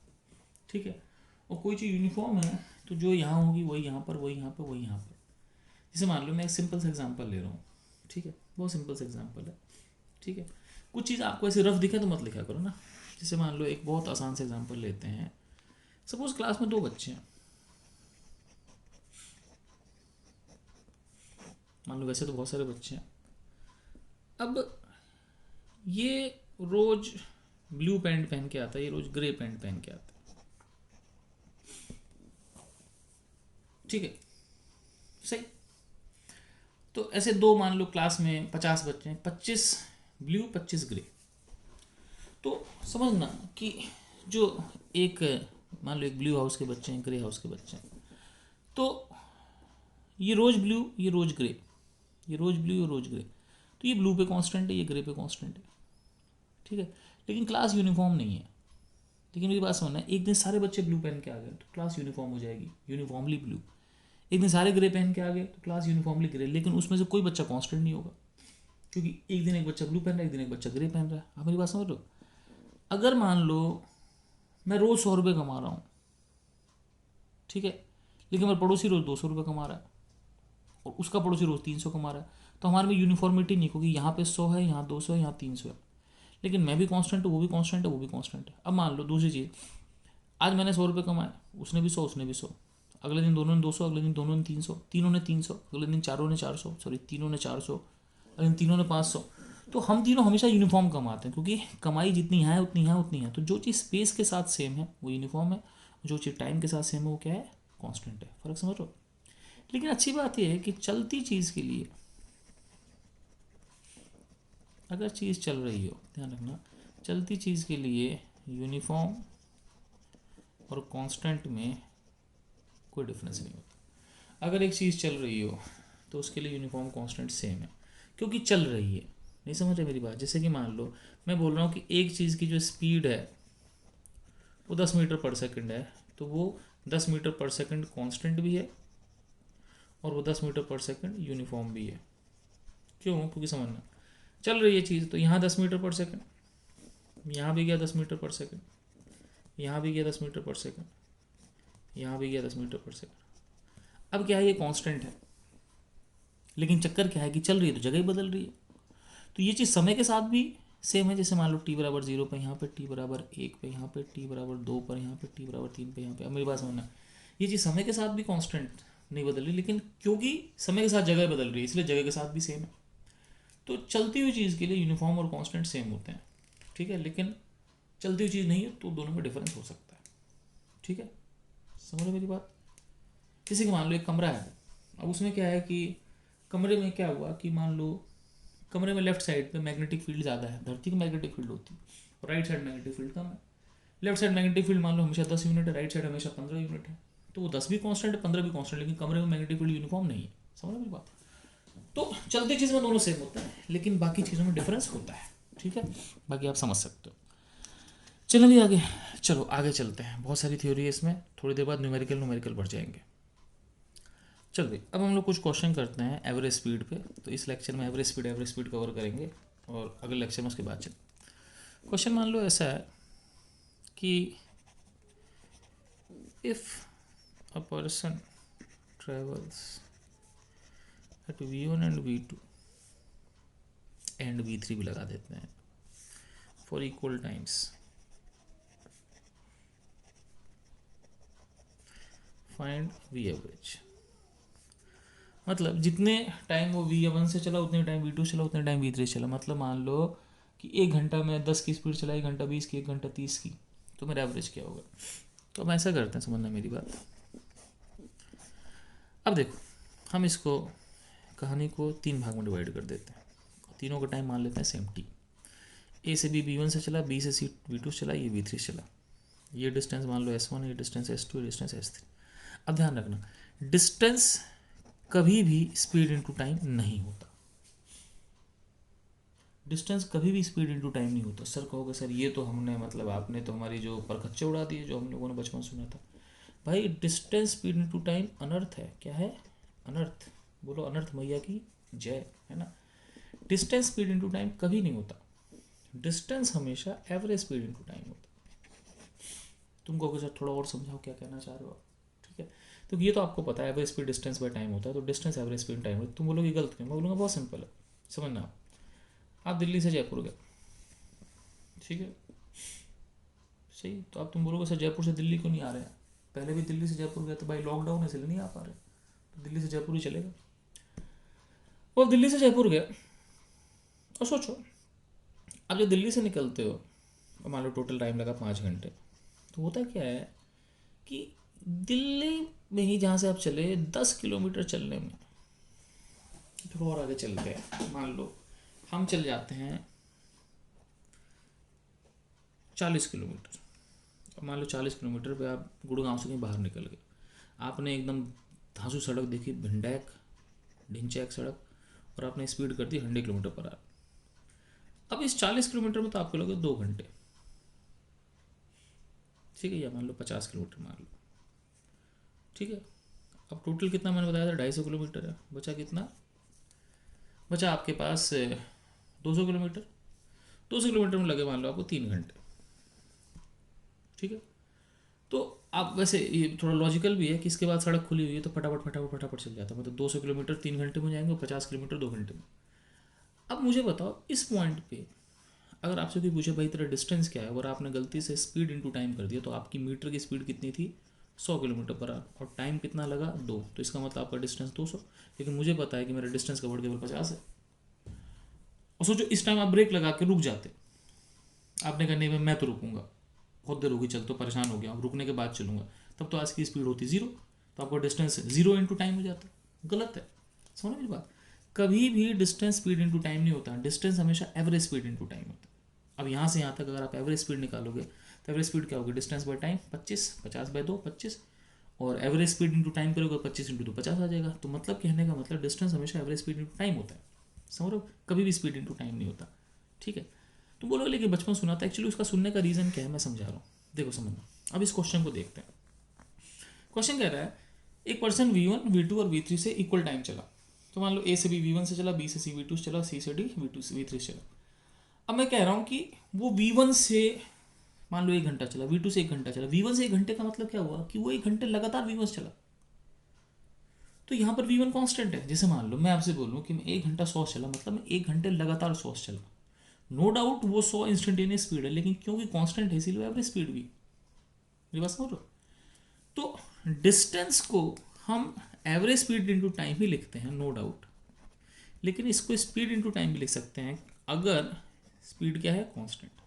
ठीक है, और कोई चीज़ यूनिफॉर्म है तो जो यहाँ होगी वही यहाँ पर, वही यहाँ पर, वही यहाँ पर। जैसे मान लो मैं एक सिंपल सा एग्जांपल ले रहा हूँ। ठीक है, बहुत सिंपल सा एग्जांपल है। ठीक है, कुछ चीज़ आपको ऐसे रफ दिखे तो मत लिखा करो ना। जैसे मान लो एक बहुत आसान से एग्जांपल लेते हैं, सपोज क्लास में 2 बच्चे हैं। मान लो वैसे तो बहुत सारे बच्चे हैं। अब ये रोज ब्लू पैंट पहन के आता है, ये रोज ग्रे पैंट पहन के आता है। ठीक है, सही। तो ऐसे 2 मान लो क्लास में 50 बच्चे हैं, 25 ब्लू 25 ग्रे। तो समझना कि जो एक मान लो एक ब्लू हाउस के बच्चे हैं, ग्रे हाउस के बच्चे हैं, तो ये रोज ब्लू, ये रोज ग्रे, ये रोज ब्लू, ये रोज ग्रे, तो ये ब्लू पे कांस्टेंट है, ये ग्रे पे कांस्टेंट है। ठीक है, लेकिन क्लास यूनिफॉर्म नहीं है। लेकिन मेरी बात समझना, एक दिन सारे बच्चे ब्लू पहन के आ गए तो क्लास यूनिफॉर्म हो जाएगी, यूनिफॉर्मली ब्लू। एक दिन सारे ग्रे पहन के आ गए तो क्लास यूनिफॉर्मली ग्रे, लेकिन उसमें से कोई बच्चा कांस्टेंट नहीं होगा, क्योंकि एक दिन एक बच्चा ब्लू पहन रहा है, एक दिन एक बच्चा ग्रे पहन रहा है। आप मेरी बात समझ लो। अगर मान लो मैं रोज़ 100 रुपये कमा रहा हूँ, ठीक है, लेकिन मेरा पड़ोसी रोज़ 200 रुपये कमा रहा है और उसका पड़ोसी रोज़ 300 कमा रहा है, तो हमारे में यूनिफॉर्मिटी नहीं, क्योंकि यहाँ पे 100 है, यहाँ 200 है, यहाँ 300 है। लेकिन मैं भी कांस्टेंट हूँ, वो भी कांस्टेंट है, वो भी कांस्टेंट है। अब मान लो दूसरी चीज़, आज मैंने 100 रुपये कमाए, उसने भी 100, उसने भी 100, अगले दिन दोनों ने 200, अगले दिन दोनों ने 300, तीनों ने 300, अगले दिन चारों ने 400, सॉरी तीनों ने 400, अगले दिन तीनों ने 500। तो हम तीनों हमेशा यूनिफॉर्म कमाते हैं, क्योंकि कमाई जितनी है उतनी है उतनी है। तो जो चीज़ स्पेस के साथ सेम है वो यूनिफॉर्म है, जो चीज़ टाइम के साथ सेम है वो क्या है, कॉन्स्टेंट है। फर्क समझ लो। लेकिन अच्छी बात यह है कि चलती चीज़ के लिए अगर चीज़ चल रही हो, ध्यान रखना, चलती चीज़ के लिए यूनिफॉर्म और कांस्टेंट में कोई डिफरेंस नहीं होता। अगर एक चीज़ चल रही हो तो उसके लिए यूनिफॉर्म कांस्टेंट सेम है, क्योंकि चल रही है। नहीं समझ रहे मेरी बात? जैसे कि मान लो मैं बोल रहा हूँ कि एक चीज़ की जो स्पीड है वो 10 मीटर पर सेकंड है, तो वो 10 मीटर पर सेकंड कांस्टेंट भी है और वो 10 मीटर पर सेकंड यूनिफॉर्म भी है। क्यों? क्योंकि समझना, चल रही है चीज़, तो यहाँ 10 मीटर पर सेकंड, यहाँ भी गया 10 मीटर पर सेकंड, यहाँ भी गया 10 मीटर पर सेकंड, यहाँ भी गया 10 मीटर पर सेकंड। अब क्या है, ये कांस्टेंट है, लेकिन चक्कर क्या है कि चल रही है तो जगह ही बदल रही है। तो ये चीज़ समय के साथ भी सेम है। जैसे मान लो टी बराबर 0 पर यहाँ पे, टी बराबर 1 पे यहाँ पे, टी बराबर 2 पर यहाँ पे, टी बराबर 3 पे यहाँ पे। अब मेरी बात समझना, ये चीज़ समय के साथ भी कांस्टेंट नहीं बदल रही, लेकिन क्योंकि समय के साथ जगह बदल रही है इसलिए जगह के साथ भी सेम है। तो चलती हुई चीज़ के लिए यूनिफॉर्म और कांस्टेंट सेम होते हैं, ठीक है, लेकिन चलती हुई चीज़ नहीं है तो दोनों में डिफरेंस हो सकता है, ठीक है, समझ रहे मेरी बात? जैसे कि मान लो एक कमरा है, अब उसमें क्या है कि कमरे में क्या हुआ कि मान लो कमरे में लेफ्ट साइड पे मैग्नेटिक फील्ड ज़्यादा है, धरती की मैग्नेटिक फील्ड होती है, और राइट साइड मैग्नेटिक फील्ड कम है। लेफ्ट साइड मैग्नेटिक फील्ड मान लो हमेशा 10 यूनिट है, राइट साइड हमेशा 15 यूनिट है, तो वो 10 भी कांस्टेंट है, 15 भी कांस्टेंट, लेकिन कमरे में मैग्नेटिक फील्ड यूनिफॉर्म नहीं है। समझ मेरी बात? तो चलती चीज़ में दोनों सेम होता है, लेकिन बाकी चीज़ों में डिफरेंस होता है, ठीक है, बाकी आप समझ सकते हो। चलो भी आगे, चलो आगे चलते हैं, बहुत सारी थ्योरी है इसमें, थोड़ी देर बाद न्यूमेरिकल बढ़ जाएंगे। चल भाई, अब हम लोग कुछ क्वेश्चन करते हैं एवरेज स्पीड पे। तो इस लेक्चर में एवरेज स्पीड कवर करेंगे, और अगले लेक्चर में उसके बाद चल। क्वेश्चन मान लो ऐसा है कि if a person travels eight v1 and v2 and v3 भी लगा देते हैं for equal times, find v average. मतलब जितने टाइम वो v1 से चला, उतने टाइम v2 चला, उतने टाइम v3 चला। मतलब मान लो कि 1 घंटा में 10 की स्पीड चला, 1 घंटा 20 की, 1 घंटा 30 की, तो मेरा एवरेज क्या होगा? तो हम ऐसा करते हैं, समझना मेरी बात। अब देखो, हम इसको कहानी को 3 भाग में डिवाइड कर देते हैं, तीनों का टाइम मान लेते हैं सेम t। ए से बी v1 से चला, बी से सी v2 चला, ये v3 चला। ये डिस्टेंस मान लो s1, ये डिस्टेंस s2, ये डिस्टेंस s3। अब ध्यान रखना, डिस्टेंस कभी भी स्पीड इनटू टाइम नहीं होता। डिस्टेंस कभी भी स्पीड इनटू टाइम नहीं होता। सर कहोगे सर ये तो हमने, मतलब आपने तो हमारी जो परखच्चे उड़ा दिए जो हम लोगों ने बचपन सुना था। भाई डिस्टेंस स्पीड इनटू टाइम अनर्थ है। क्या है? अनर्थ। बोलो अनर्थ मैया की जय, है ना। डिस्टेंस स्पीड इनटू टाइम कभी नहीं होता। डिस्टेंस हमेशा एवरेज स्पीड इनटू टाइम होता। तुम कहोगे सर थोड़ा और समझाओ क्या कहना चाह रहे हो आप, ठीक है। तो ये तो आपको पता है, average speed distance by time होता है, तो डिस्टेंस एवरेज स्पीड टाइम होता है। तुम बोलोगे गलत क्यों? मैं बोलूँगा बहुत सिंपल है, समझना। आप दिल्ली से जयपुर गए, ठीक है, सही। तो अब तुम बोलोगे सर जयपुर से दिल्ली क्यों नहीं आ रहे हैं? पहले भी दिल्ली से जयपुर गए तो भाई लॉकडाउन है इसलिए नहीं आ पा रहे, तो दिल्ली से जयपुर ही चलेगा। वो दिल्ली से जयपुर गए, और सोचो अब जब दिल्ली से निकलते हो, मान लो टोटल टाइम लगा 5 घंटे, तो होता क्या है कि दिल्ली में ही जहाँ से आप चले 10 किलोमीटर चलने में, थोड़ा और आगे चलते हैं, मान लो हम चल जाते हैं 40 किलोमीटर। अब मान लो 40 किलोमीटर पे आप गुड़गांव से कहीं बाहर निकल गए, आपने एकदम धांसू सड़क देखी, भिंडैक ढिंचैक सड़क, और आपने स्पीड कर दी 100 किलोमीटर पर आवर। अब इस 40 किलोमीटर में तो आपको लगे 2 घंटे, ठीक है, या मान लो 50 किलोमीटर मान लो, ठीक है। अब टोटल कितना मैंने बताया था, 250 किलोमीटर है। बचा कितना? बचा आपके पास 200 किलोमीटर। 200 किलोमीटर में लगे मान लो आपको 3 घंटे, ठीक है। तो आप वैसे ये थोड़ा लॉजिकल भी है कि इसके बाद सड़क खुली हुई है तो फटाफट फटाफट फटाफट चल जाता है, मतलब 200 किलोमीटर 3 घंटे में जाएंगे और 50 किलोमीटर 2 घंटे में। अब मुझे बताओ इस पॉइंट पे अगर आपसे कोई पूछे भाई तेरा डिस्टेंस क्या है, और आपने गलती से स्पीड इनटू टाइम कर दिया, तो आपकी मीटर की स्पीड कितनी थी? 100 किलोमीटर पर आवर, और टाइम कितना लगा? 2, तो इसका मतलब आपका डिस्टेंस 200। लेकिन मुझे पता है कि मेरा डिस्टेंस कवर्ड केवल 50 है। और सोचो इस टाइम आप ब्रेक लगा के रुक जाते, आपने कहा नहीं मैं तो रुकूंगा, बहुत देर होगी, चल तो परेशान हो गया, रुकने के बाद चलूंगा, तब तो आज की स्पीड होती 0, तो आपका डिस्टेंस 0 इंटू टाइम हो जाता। गलत है, समझ मेरी बात। कभी भी डिस्टेंस स्पीड इंटू टाइम नहीं होता, डिस्टेंस हमेशा एवरेज स्पीड इंटू टाइम होता है। अब यहाँ से यहाँ तक अगर आप एवरेज स्पीड निकालोगे तो एवरेज स्पीड क्या होगी? डिस्टेंस बाय टाइम 25, 50/2 25, और एवरेज स्पीड इंटू टाइम करोगे 25 इंटू 2 50 आ जाएगा। तो मतलब कहने का मतलब डिस्टेंस हमेशा एवरेज स्पीड इंटू टाइम होता है। समझ रहे हो, कभी भी स्पीड इनटू टाइम नहीं होता, ठीक है। तो बोलोगे लेकिन बचपन सुना था, एक्चुअली उसका सुनने का रीज़न क्या है मैं समझा रहा हूँ, देखो समझना। अब इस क्वेश्चन को देखते हैं। क्वेश्चन कह रहा है एक पर्सन V1 V2 और V3 से इक्वल टाइम चला, तो मान लो A से B V1 से चला, B से C V2 से चला, C से D V2 से V3 से चला। अब मैं कह रहा हूँ कि वो V1 से मान लो 1 घंटा चला, V2 से 1 घंटा चला, V1 से 1 घंटे का मतलब क्या हुआ कि वो 1 घंटे लगातार V1 से चला। तो यहाँ पर V1 कांस्टेंट है। जैसे मान लो मैं आपसे बोलूँ कि मैं 1 घंटा 100 चला, मतलब मैं 1 घंटे लगातार 100 चला, नो डाउट वो 100 इंस्टेंटेनियस स्पीड है, लेकिन क्योंकि कांस्टेंट है इसीलिए एवरेज स्पीड भी। मेरी बात समझ रहे हो? तो डिस्टेंस को हम एवरेज स्पीड इंटू टाइम ही लिखते हैं, नो डाउट, लेकिन इसको स्पीड इंटू टाइम भी लिख सकते हैं अगर स्पीड क्या है, कांस्टेंट।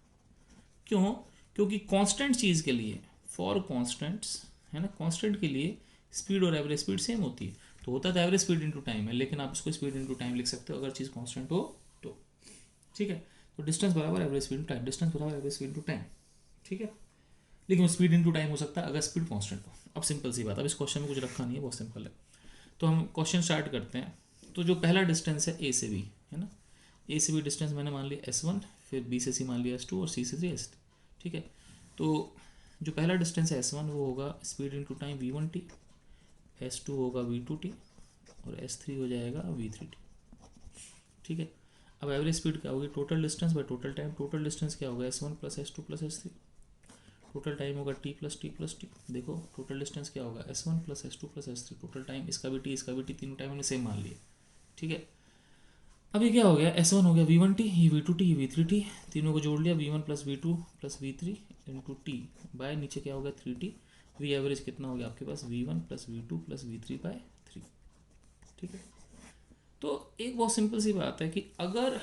क्यों? क्योंकि कांस्टेंट चीज़ के लिए, फॉर कांस्टेंट्स है ना, कांस्टेंट के लिए स्पीड और एवरेज स्पीड सेम होती है। तो होता तो एवरेज स्पीड इंटू टाइम है, लेकिन आप इसको स्पीड इंटू टाइम लिख सकते हो अगर चीज़ कांस्टेंट हो तो, ठीक है। तो डिस्टेंस बराबर average speed into time, distance बराबर एवरेज स्पीड इंटू टाइम, ठीक है। लेकिन स्पीड इंटू टाइम हो सकता है अगर स्पीड कांस्टेंट हो। अब सिंपल सी बात, अब इस क्वेश्चन में कुछ रखा नहीं है, बहुत सिंपल है। तो हम क्वेश्चन स्टार्ट करते हैं। तो जो पहला डिस्टेंस है ए से बी है ना, ए से बी डिस्टेंस मैंने मान लिया S1, फिर बी से सी मान लिया S2 और सी से सी S3, ठीक है। तो जो पहला डिस्टेंस है S1 वो होगा speed into time V1t, S2 होगा V2t और S3 हो जाएगा V3t, ठीक है। अब एवरेज स्पीड क्या होगी, total distance by total time. Total distance क्या होगा, S1 plus S2 plus S3, total time होगा T plus T plus T। देखो टोटल डिस्टेंस क्या होगा, S1 plus S2 plus S3, total time इसका भी T इसका भी T, तीनों टाइम हमने सेम मान लिया, ठीक है। अब ये क्या हो गया, S1 हो गया V1t, ये V2t, ये V3t, तीनों को जोड़ लिया, V1 plus V2 plus V3 into T by नीचे क्या हो गया 3t। V एवरेज कितना हो गया आपके पास, V1 plus V2 plus V3 bye 3, ठीक है। तो एक बहुत सिंपल सी बात है कि अगर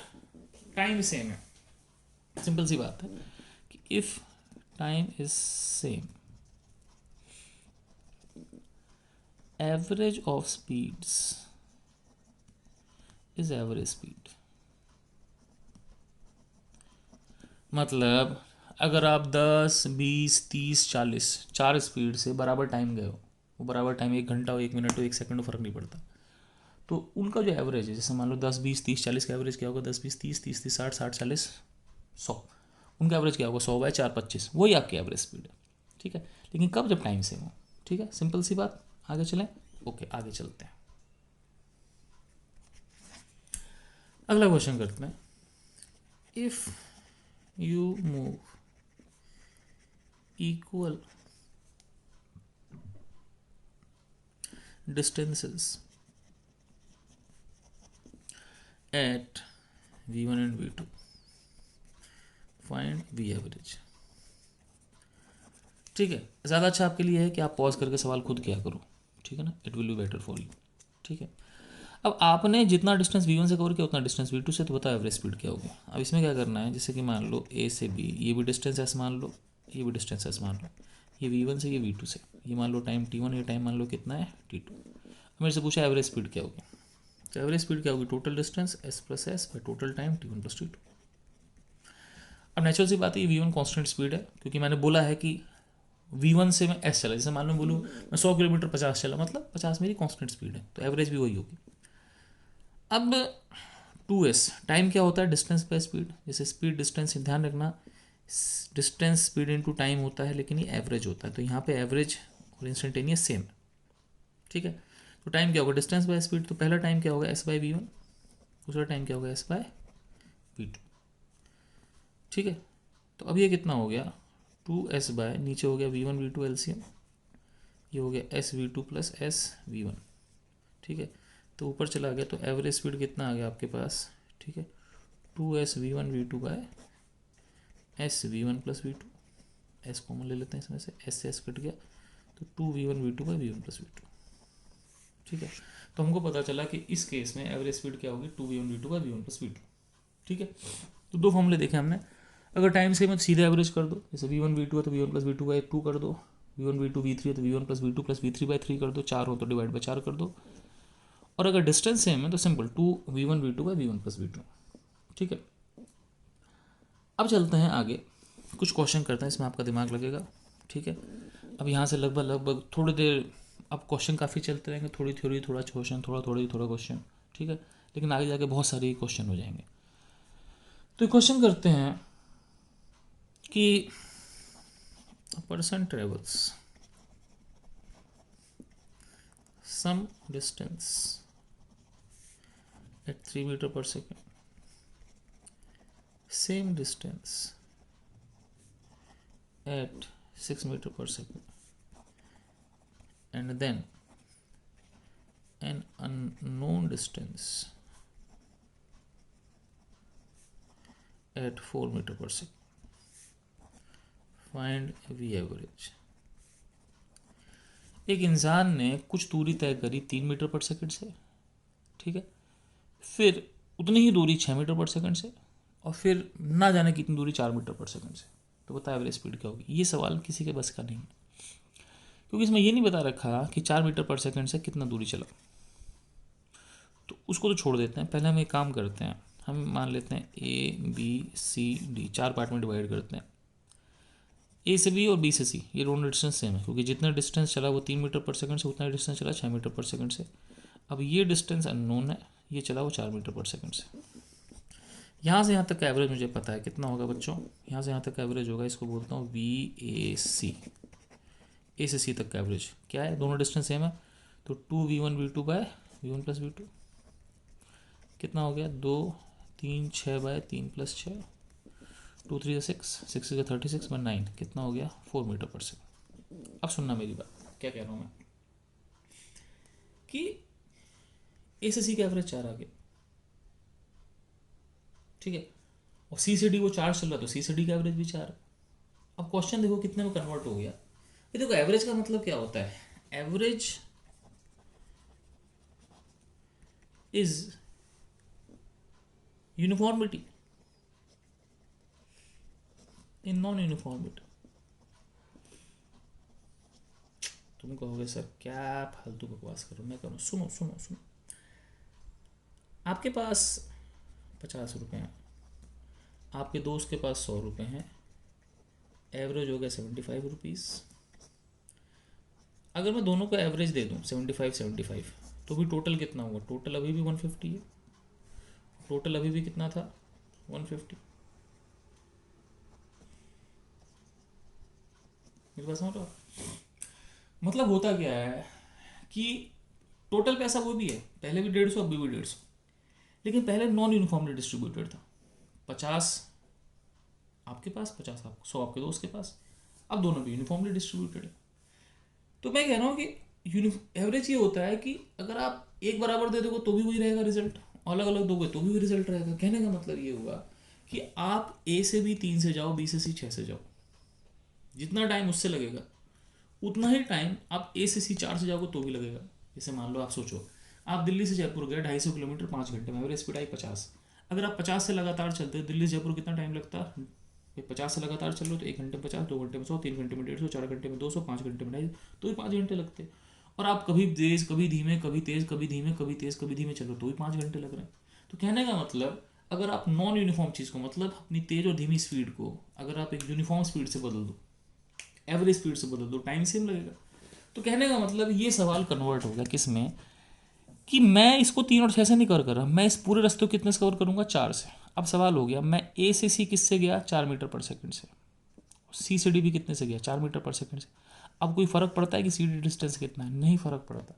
टाइम सेम है, सिंपल सी बात है कि if time is same, average of speeds is average speed. मतलब अगर आप 10, 20, 30, 40 चार स्पीड से बराबर टाइम गए हो, वो बराबर टाइम 1 घंटा हो, 1 मिनट हो, 1 सेकंड हो, फर्क नहीं पड़ता, तो उनका जो एवरेज है, जैसे मान लो 10, 20, 30, 40 का एवरेज क्या होगा, 10, 20, 30, 30, 30, 60, 60, 40, 100, उनका एवरेज क्या होगा 100 बाय 4, 25, वही आपकी एवरेज स्पीड है, ठीक है। लेकिन कब, जब टाइम सेम हो, ठीक है। सिंपल सी बात, आगे चलें, ओके आगे चलते हैं। अगला क्वेश्चन करते हैं, if you move equal distances at V1 and V2, find V average, ठीक है। ज़्यादा अच्छा आपके लिए है कि आप पॉज करके सवाल खुद किया करो, ठीक है ना, it will be better for you, ठीक है। अब आपने जितना डिस्टेंस V1 से कवर किया उतना डिस्टेंस V2 से, तो बताओ एवरेज स्पीड क्या होगी। अब इसमें क्या करना है, जैसे कि मान लो A से B, ये भी डिस्टेंस S मान लो, ये भी डिस्टेंस S मान लो, ये V1 से ये V2 से, ये मान लो टाइम T1, ये टाइम मान लो कितना है T2। मेरे से पूछा एवरेज स्पीड क्या होगी, तो एवरेज स्पीड क्या होगी, total distance S plus S by total time T1 plus T2। अब नेचुरल सी बात है, ये V1 कॉन्स्टेंट स्पीड है, क्योंकि मैंने बोला है कि V1 से मैं S चला, जैसे मान लो बोलूँ मैं 100 किलोमीटर 50 चला, मतलब 50 मेरी कॉन्स्टेंट स्पीड है, तो एवरेज भी वही होगी। अब 2S टाइम क्या होता है, डिस्टेंस बाय स्पीड। जैसे स्पीड डिस्टेंस, ध्यान रखना डिस्टेंस स्पीड इनटू टाइम होता है, लेकिन ये एवरेज होता है, तो यहाँ पे एवरेज और इंस्टेंटेनियस सेम, ठीक है। तो टाइम क्या होगा, डिस्टेंस बाय स्पीड, तो पहला टाइम क्या होगा S बाई V1, दूसरा टाइम क्या होगा S बाय V2, ठीक है। तो अब ये कितना हो गया 2S बाय, नीचे हो गया V1 V2 LCM, ये हो गया S V2 plus S V1, ठीक है। तो ऊपर चला गया, तो एवरेज स्पीड कितना आ गया आपके पास, ठीक है, 2S V1 V2 by S V1 plus V2, S common ले लेते हैं इसमें से, S से S कट गया, तो 2V1 V2 by V1 plus V2, ठीक है। तो हमको पता चला कि इस केस में एवरेज स्पीड क्या होगी, 2V1 V2 by V1 plus V2, ठीक है। तो दो फॉर्मूले देखे हमने, अगर टाइम सेम है तो सीधे एवरेज कर दो, जैसे V1 V2 है तो V1 प्लस V2 बाई 2 कर दो, V1 V2 V3 है तो V1 plus V2 plus V3 by 3 कर दो, 4 हो तो डिवाइड बाई 4 कर दो, और अगर डिस्टेंस सेम है तो simple 2V1 V2 by V1 plus V2, ठीक है। अब चलते हैं आगे, कुछ क्वेश्चन करते हैं, इसमें आपका दिमाग लगेगा, ठीक है। अब यहाँ से लगभग थोड़ी देर, अब क्वेश्चन काफ़ी चलते रहेंगे, थोड़ी थ्योरी थोड़ा क्वेश्चन, थोड़ा क्वेश्चन, ठीक है। लेकिन आगे जाके बहुत सारे क्वेश्चन हो जाएंगे। तो क्वेश्चन करते हैं कि person travels some distance at 3 metre per second, same distance at 6 meter per second, and then an unknown distance at 4 meter per second. Find V average. एक इंसान ने कुछ दूरी तय करी 3 मीटर पर सेकंड से, ठीक है, फिर उतनी ही दूरी 6 मीटर पर सेकंड से, और फिर ना जाने कितनी दूरी 4 मीटर पर सेकंड से। तो बता एवरेज स्पीड क्या होगी। ये सवाल किसी के बस का नहीं है, क्योंकि इसमें ये नहीं बता रखा कि 4 मीटर पर सेकंड से कितना दूरी चला। तो उसको तो छोड़ देते हैं। पहले हम एक काम करते हैं, हम मान लेते हैं ABCD 4 पार्ट में डिवाइड करते हैं। A से B और B से C ये दोनों डिस्टेंस सेम है, क्योंकि जितना डिस्टेंस चला वो 3 मीटर पर सेकंड से, उतना डिस्टेंस चला 6 मीटर पर सेकंड से। अब ये डिस्टेंस अननोन है, ये चला वो 4 मीटर पर सेकंड से। यहाँ से यहाँ तक का एवरेज मुझे पता है कितना होगा बच्चों। यहाँ से यहाँ तक का एवरेज होगा, इसको बोलता हूँ VAC। A से C तक का एवरेज क्या है, दोनों डिस्टेंस सेम है, तो 2V1V2 bye V1 plus V2 कितना हो गया, 2 3 6 बाय 3 प्लस 6, 2 3 6 6 6 36 बाय 9 कितना हो गया, 4 मीटर पर सेकंड। अब सुनना मेरी बात, क्या कह रहा हूँ मैं कि A से C का एवरेज 4 आ गया, ठीक है, और C से D वो 4 चल रहा, तो C से D का एवरेज भी 4 है। अब क्वेश्चन देखो कितने में कन्वर्ट हो गया। ये देखो एवरेज का मतलब क्या होता है, average is uniformity in non uniformity. तुम कहोगे सर क्या फालतू बकवास करो, मैं करूँ, सुनो सुनो सुनो। आपके पास 50 रुपये हैं, आपके दोस्त के पास 100 रुपये हैं, एवरेज हो गया 75 रुपीज़। अगर मैं दोनों को एवरेज दे दूँ 75 75, तो भी टोटल कितना होगा, टोटल अभी भी 150 है, टोटल अभी भी कितना था 150। मेरी बात समझ रहे हो? मतलब होता क्या है कि टोटल पैसा वो भी है, पहले भी 150 अभी भी 150, लेकिन पहले नॉन यूनिफॉर्मली डिस्ट्रीब्यूटेड था। 50 आपके पास, 50 आपको, 100 आपके दोस्त के पास। अब दोनों भी यूनिफॉर्मली डिस्ट्रीब्यूटेड है। तो मैं कह रहा हूँ कि एवरेज ये होता है कि अगर आप एक बराबर दे दोगे तो भी वही रहेगा रिजल्ट, अलग अलग दोगे तो भी वही रिजल्ट रहेगा। कहने का मतलब ये हुआ कि आप A से भी 3 से जाओ, B से C 6 से जाओ, जितना टाइम उससे लगेगा उतना ही टाइम आप A से C 4 से जाओगे तो भी लगेगा। जैसे मान लो आप सोचो, आप दिल्ली से जयपुर गए 250 किलोमीटर 5 घंटे में, एवरेज स्पीड आई 50। अगर आप 50 से लगातार चलते हो, दिल्ली से जयपुर कितना टाइम लगता है, 50 से लगातार चल लो तो 1 घंटे में 50, 2 घंटे में 100, 3 घंटे में 150, 4 घंटे में 200, 5 घंटे में 250, तो भी 5 घंटे लगते। और आप कभी तेज कभी धीमे, कभी तेज कभी धीमे, कभी तेज कभी धीमे चलो तो भी 5 घंटे लग रहे हैं। तो कहने का मतलब अगर आप नॉन यूनिफॉर्म चीज़ को, मतलब अपनी तेज और धीमी स्पीड को अगर आप एक यूनिफॉर्म स्पीड से बदल दो, एवरेज स्पीड से बदल दो, टाइम सेम लगेगा। तो कहने का मतलब ये सवाल कन्वर्ट होगा किस में, कि मैं इसको 3 और 6 से नहीं कवर कर रहा, मैं इस पूरे रास्ते को कितने से कवर करूंगा, 4 से। अब सवाल हो गया, मैं A से C किससे गया, 4 मीटर पर सेकंड से, C से D भी कितने से गया, 4 मीटर पर सेकंड से। अब कोई फ़र्क पड़ता है कि CD डिस्टेंस कितना है, नहीं फ़र्क पड़ता।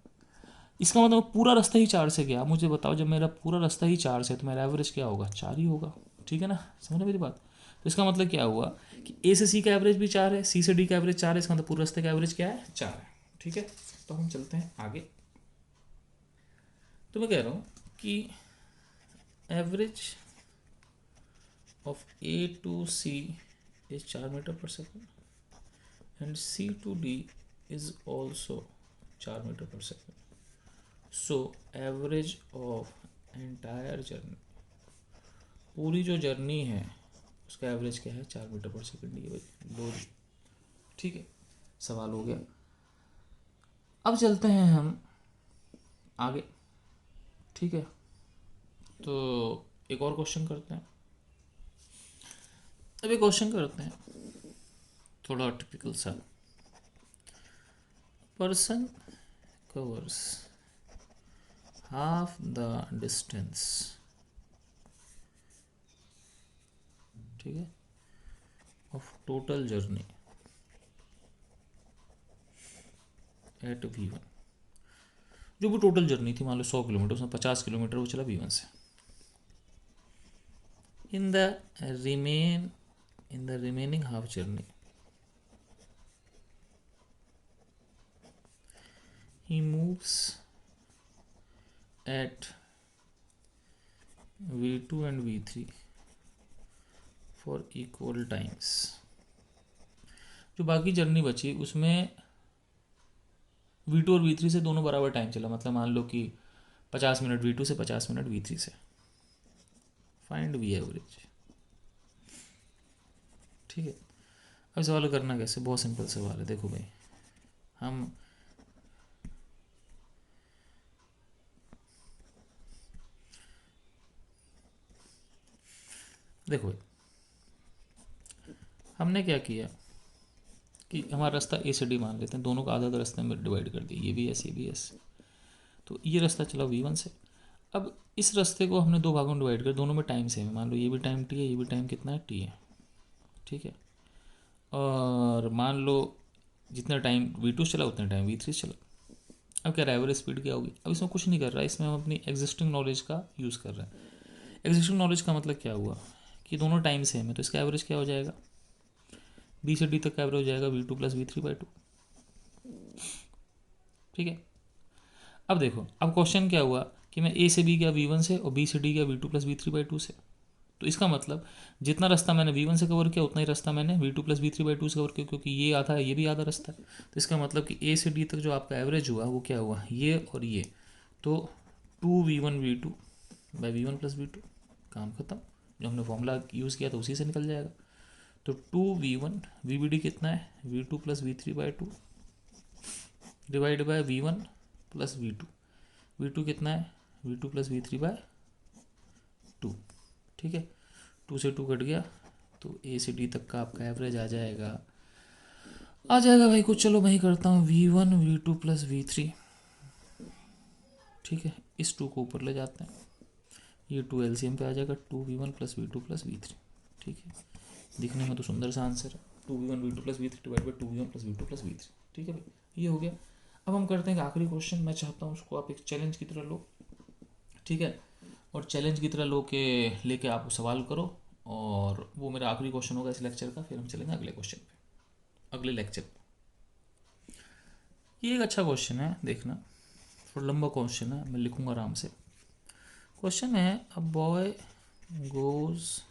इसका मतलब पूरा रास्ता ही 4 से गया। मुझे बताओ जब मेरा पूरा रास्ता ही 4 से, तो मेरा एवरेज क्या होगा, 4 ही होगा, ठीक है ना, समझ मेरी बात। तो इसका मतलब क्या हुआ कि A से C का एवरेज भी 4 है, C से D का एवरेज 4 है, इसका मतलब पूरे रास्ते का एवरेज क्या है, 4 है, ठीक है। तो हम चलते हैं आगे। तो मैं कह रहा हूँ कि average of A to C is 4 metre per second and C to D is also 4 metre per second. So average of entire journey, पूरी जो जर्नी है उसका एवरेज क्या है, 4 मीटर पर सेकंड। ये लो जी, ठीक है, सवाल हो गया। अब चलते हैं हम आगे, ठीक है। तो एक और क्वेश्चन करते हैं। अब एक क्वेश्चन करते हैं थोड़ा टिपिकल सा। Person covers half the distance, ठीक है, of total journey at V1। जो भी टोटल जर्नी थी, मान लो 100 किलोमीटर, उसमें 50 किलोमीटर वो चला V1 से। In the remaining half journey he moves at V2 and V3 for equal times। जो बाकी जर्नी बची उसमें V2 और V3 से दोनों बराबर टाइम चला, मतलब मान लो कि 50 मिनट V2 से, 50 मिनट V3 से। फाइंड V एवरेज, ठीक है। अब सवाल करना कैसे, बहुत सिंपल सवाल है। देखो भाई, हम देखो भाई, हमने क्या किया कि हमारा रास्ता ए से डी मान लेते हैं, दोनों का आधा आधा रास्ते में डिवाइड कर दिया, ये भी एस, ये भी एस। तो ये रास्ता चला V1 से। अब इस रास्ते को हमने दो भागों में डिवाइड कर, दोनों में टाइम सेम है, मान लो ये भी टाइम टी है, ये भी टाइम कितना है, टी है, ठीक है। और मान लो जितना टाइम V2 चला उतना टाइम V3 चला। अब क्या रहा है, एवरेज स्पीड क्या होगी। अब इसमें कुछ नहीं कर रहा है, इसमें हम अपनी एग्जिस्टिंग नॉलेज का यूज़ कर रहे हैं। एग्जिस्टिंग नॉलेज का मतलब क्या हुआ कि दोनों टाइम सेम है, तो इसका एवरेज क्या हो जाएगा, बी से डी तक का एवरेज हो जाएगा V2 + V3/2, ठीक है। अब देखो, अब क्वेश्चन क्या हुआ कि मैं ए से बी गया V1 से और बी से डी गया V2 + V3/2 से। तो इसका मतलब जितना रास्ता मैंने V1 से कवर किया उतना ही रास्ता मैंने V2 + V3/2 से कवर किया, क्योंकि ये आधा है, ये भी आधा रास्ता है। तो इसका मतलब कि ए से डी तक जो आपका एवरेज हुआ वो क्या हुआ, ये और ये। तो 2V1V2/V1 + V2, काम खत्म। जो हमने फॉर्मूला यूज़ किया था उसी से निकल जाएगा। तो 2V1, VBD कितना है, V2 + V3/2 divide by V1 + V2। V2 कितना है, V2 + V3/2, ठीक है। 2 से 2 कट गया, तो ए से डी तक का आपका एवरेज आ जाएगा भाई कुछ। चलो मैं ही करता हूँ, V1 V2 + V3, ठीक है। इस 2 को ऊपर ले जाते हैं, ये 2 LCM पे आ जाएगा, 2V1 + V2 + V3, ठीक है। दिखने में तो सुंदर सा आंसर है, 2V1 V2 + V3 divide by 2V1 + V2 + V3, ठीक है भाई, ये हो गया। अब हम करते हैं आखिरी क्वेश्चन। मैं चाहता हूँ उसको आप एक चैलेंज की तरह लो, ठीक है। और चैलेंज की तरह लेके आप सवाल करो, और वो मेरा आखिरी क्वेश्चन होगा इस लेक्चर का। फिर हम चलेंगे अगले क्वेश्चन पे, अगले लेक्चर पे। ये एक अच्छा क्वेश्चन है, देखना, थोड़ा लंबा क्वेश्चन है, मैं लिखूंगा आराम से। क्वेश्चन है, a boy goes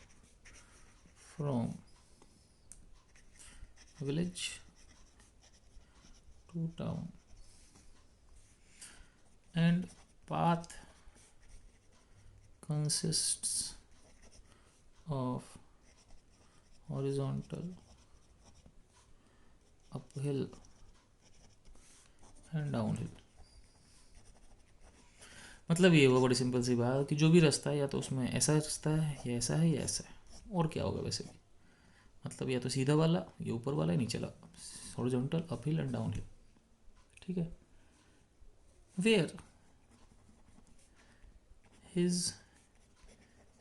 from village to town and path consists of horizontal, uphill and downhill। मतलब ये हुआ बड़ी सिंपल सी बात कि जो भी रास्ता है, या तो उसमें ऐसा रास्ता है, या ऐसा है, या ऐसा है, और क्या होगा वैसे भी, मतलब या तो सीधा वाला, या ऊपर वाला, या नीचे वाला, हॉरिजॉन्टल, अपहिल एंड डाउनहिल, ठीक है। Where his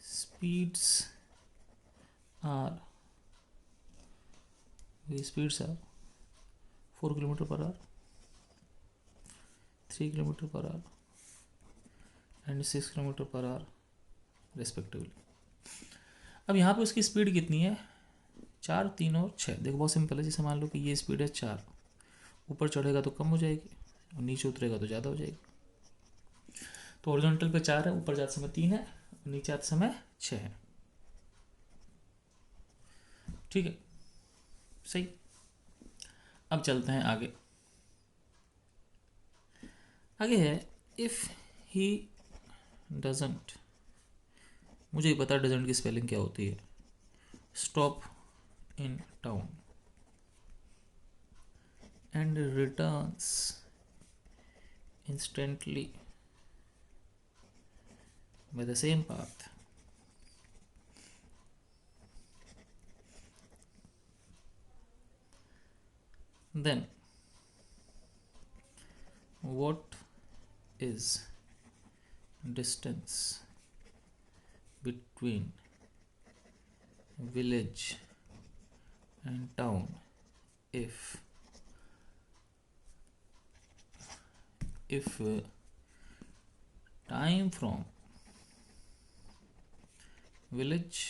speeds are, his speeds are 4 km/h, 3 km/h and 6 km/h respectively. अब यहाँ पे उसकी स्पीड कितनी है, 4, 3 और 6। देखो बहुत सिंपल है, जैसे मान लो कि ये स्पीड है 4, ऊपर चढ़ेगा तो कम हो जाएगी और नीचे उतरेगा तो ज़्यादा हो जाएगी। तो हॉरिजॉन्टल पे 4 है, ऊपर जाते समय 3 है और नीचे आते समय 6 है, ठीक है, सही। अब चलते हैं आगे। आगे है, इफ़ ही डजंट, मुझे ही पता डजंट की स्पेलिंग क्या होती है, stop in town and returns instantly by the same path, then what is distance between village and town if time from village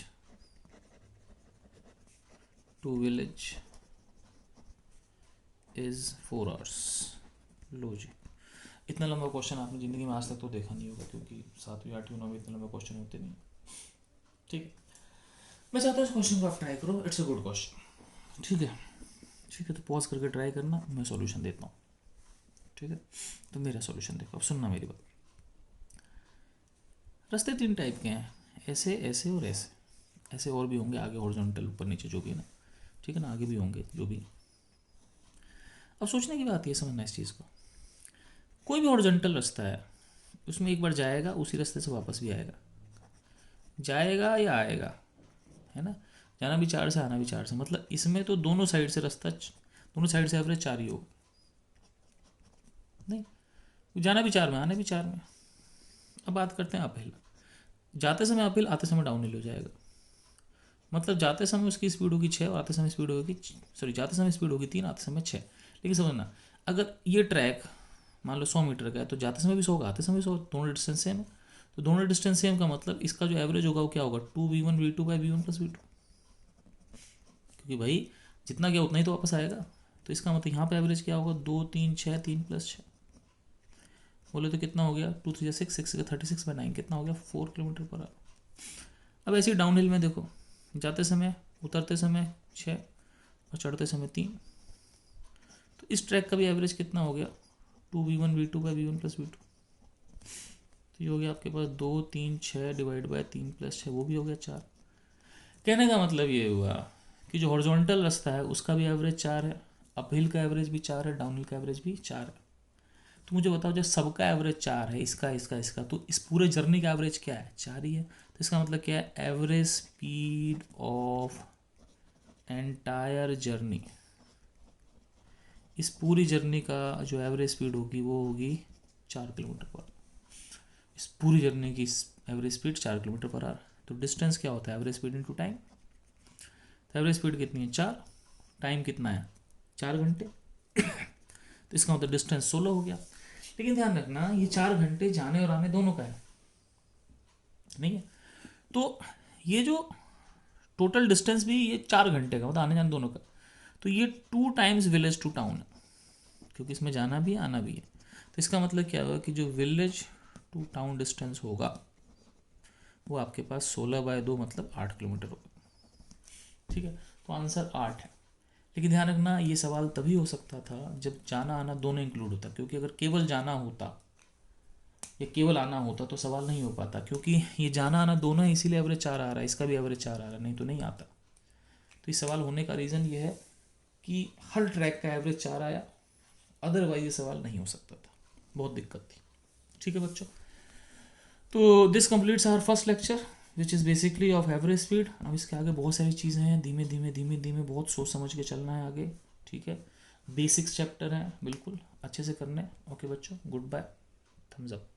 to village is 4 hours। लो जी, इतना लंबा question आपने ज़िंदगी में आज तक तो देखा नहीं होगा, क्योंकि 7वीं 8वीं 9वीं इतने लंबे क्वेश्चन होते नहीं। ठीक है, मैं चाहता हूँ इस क्वेश्चन को आप ट्राई करो, इट्स अ गुड क्वेश्चन। ठीक है, ठीक है, तो पॉज करके ट्राई करना, मैं सॉल्यूशन देता हूँ। ठीक है, तो मेरा सॉल्यूशन देखो, अब सुनना मेरी बात। रास्ते 3 टाइप के हैं, ऐसे, ऐसे और ऐसे। ऐसे और भी होंगे आगे, हॉरिजॉन्टल ऊपर नीचे जो भी है ना, ठीक है ना, आगे भी होंगे जो भी। अब सोचने की बात ये समझना इस चीज़ को, कोई भी हॉरिजॉन्टल रास्ता है उसमें एक बार जाएगा, उसी रास्ते से वापस भी आएगा, जाएगा या आएगा, है ना। जाना भी 4 से, आना भी 4 से, मतलब इसमें तो दोनों साइड से रास्ता, दोनों साइड से एवरेज 4 ही होगा। नहीं, जाना भी 4 में, आना भी 4 में। अब बात करते हैं अपहिल। जाते समय अपहिल, आते समय डाउनहिल हो जाएगा। मतलब जाते समय उसकी स्पीड होगी 6 और आते समय स्पीड होगी, सॉरी, जाते समय स्पीड होगी 3, आते समय 6। लेकिन समझना, अगर ये ट्रैक मान लो 100 मीटर का है तो जाते समय भी 100 होगा, आते समय भी 100, दोनों डिस्टेंस सेम है। तो दोनों डिस्टेंस सेम का मतलब इसका जो एवरेज होगा वो क्या होगा, 2v1v2/v1+v2, क्योंकि भाई जितना गया उतना ही तो वापस आएगा। तो इसका मतलब यहाँ पे एवरेज क्या होगा, 2 3 6, 3+6 बोले तो कितना हो गया, 2 3 6 6 36/9, कितना हो गया, 4 km/h। अब ऐसे डाउन हिल में देखो, जाते समय, उतरते समय 6 और चढ़ते समय 3। तो इस ट्रैक का भी एवरेज कितना हो गया, 2v1v2/v1+v2। तो ये हो गया आपके पास 2 3 6 / 3+6, वो भी हो गया 4। कहने का मतलब ये हुआ कि जो हॉरिजॉन्टल रास्ता है उसका भी एवरेज 4 है, अपहिल का एवरेज भी 4 है, डाउनहिल का एवरेज भी 4 है। तो मुझे बताओ, जब सबका एवरेज 4 है, इसका इसका इसका, तो इस पूरे जर्नी का एवरेज क्या है, 4 ही है। तो इसका मतलब क्या है, average speed of entire journey, इस पूरी जर्नी का जो एवरेज स्पीड होगी वो होगी 4 km/h। इस पूरी जर्नी की एवरेज स्पीड 4 km/h। तो डिस्टेंस क्या होता है, एवरेज स्पीड इनटू टाइम। तो एवरेज स्पीड कितनी है, 4, टाइम कितना है, 4 घंटे। तो इसका मतलब डिस्टेंस 16 हो गया। लेकिन ध्यान रखना, ये 4 घंटे जाने और आने दोनों का है, नहीं है। तो ये जो टोटल डिस्टेंस भी ये 4 घंटे का, मतलब आने जाने दोनों का। तो ये 2 टाइम्स विलेज टू टाउन है, क्योंकि इसमें जाना भी है आना भी है। तो इसका मतलब क्या होगा कि जो विलेज टू टाउन डिस्टेंस होगा वो आपके पास 16/2 मतलब 8 किलोमीटर होगा। ठीक है, तो आंसर 8 है। लेकिन ध्यान रखना, ये सवाल तभी हो सकता था जब जाना आना दोनों इंक्लूड होता, क्योंकि अगर केवल जाना होता या केवल आना होता तो सवाल नहीं हो पाता, क्योंकि ये जाना आना दोनों है, इसीलिए एवरेज 4 आ रहा है, इसका भी एवरेज 4 आ रहा है, नहीं तो नहीं आता। तो इस सवाल होने का रीज़न ये है कि हर ट्रैक का एवरेज 4 आया, अदरवाइज ये सवाल नहीं हो सकता था, बहुत दिक्कत थी। ठीक है बच्चों, तो this completes our first lecture which is basically of average speed. अब इसके आगे बहुत सारी चीज़ें हैं, धीमे धीमे धीमे धीमे बहुत सोच समझ के चलना है आगे। ठीक है, बेसिक्स चैप्टर हैं, बिल्कुल अच्छे से करने। ओके बच्चों, गुड बाय, थम्स अप।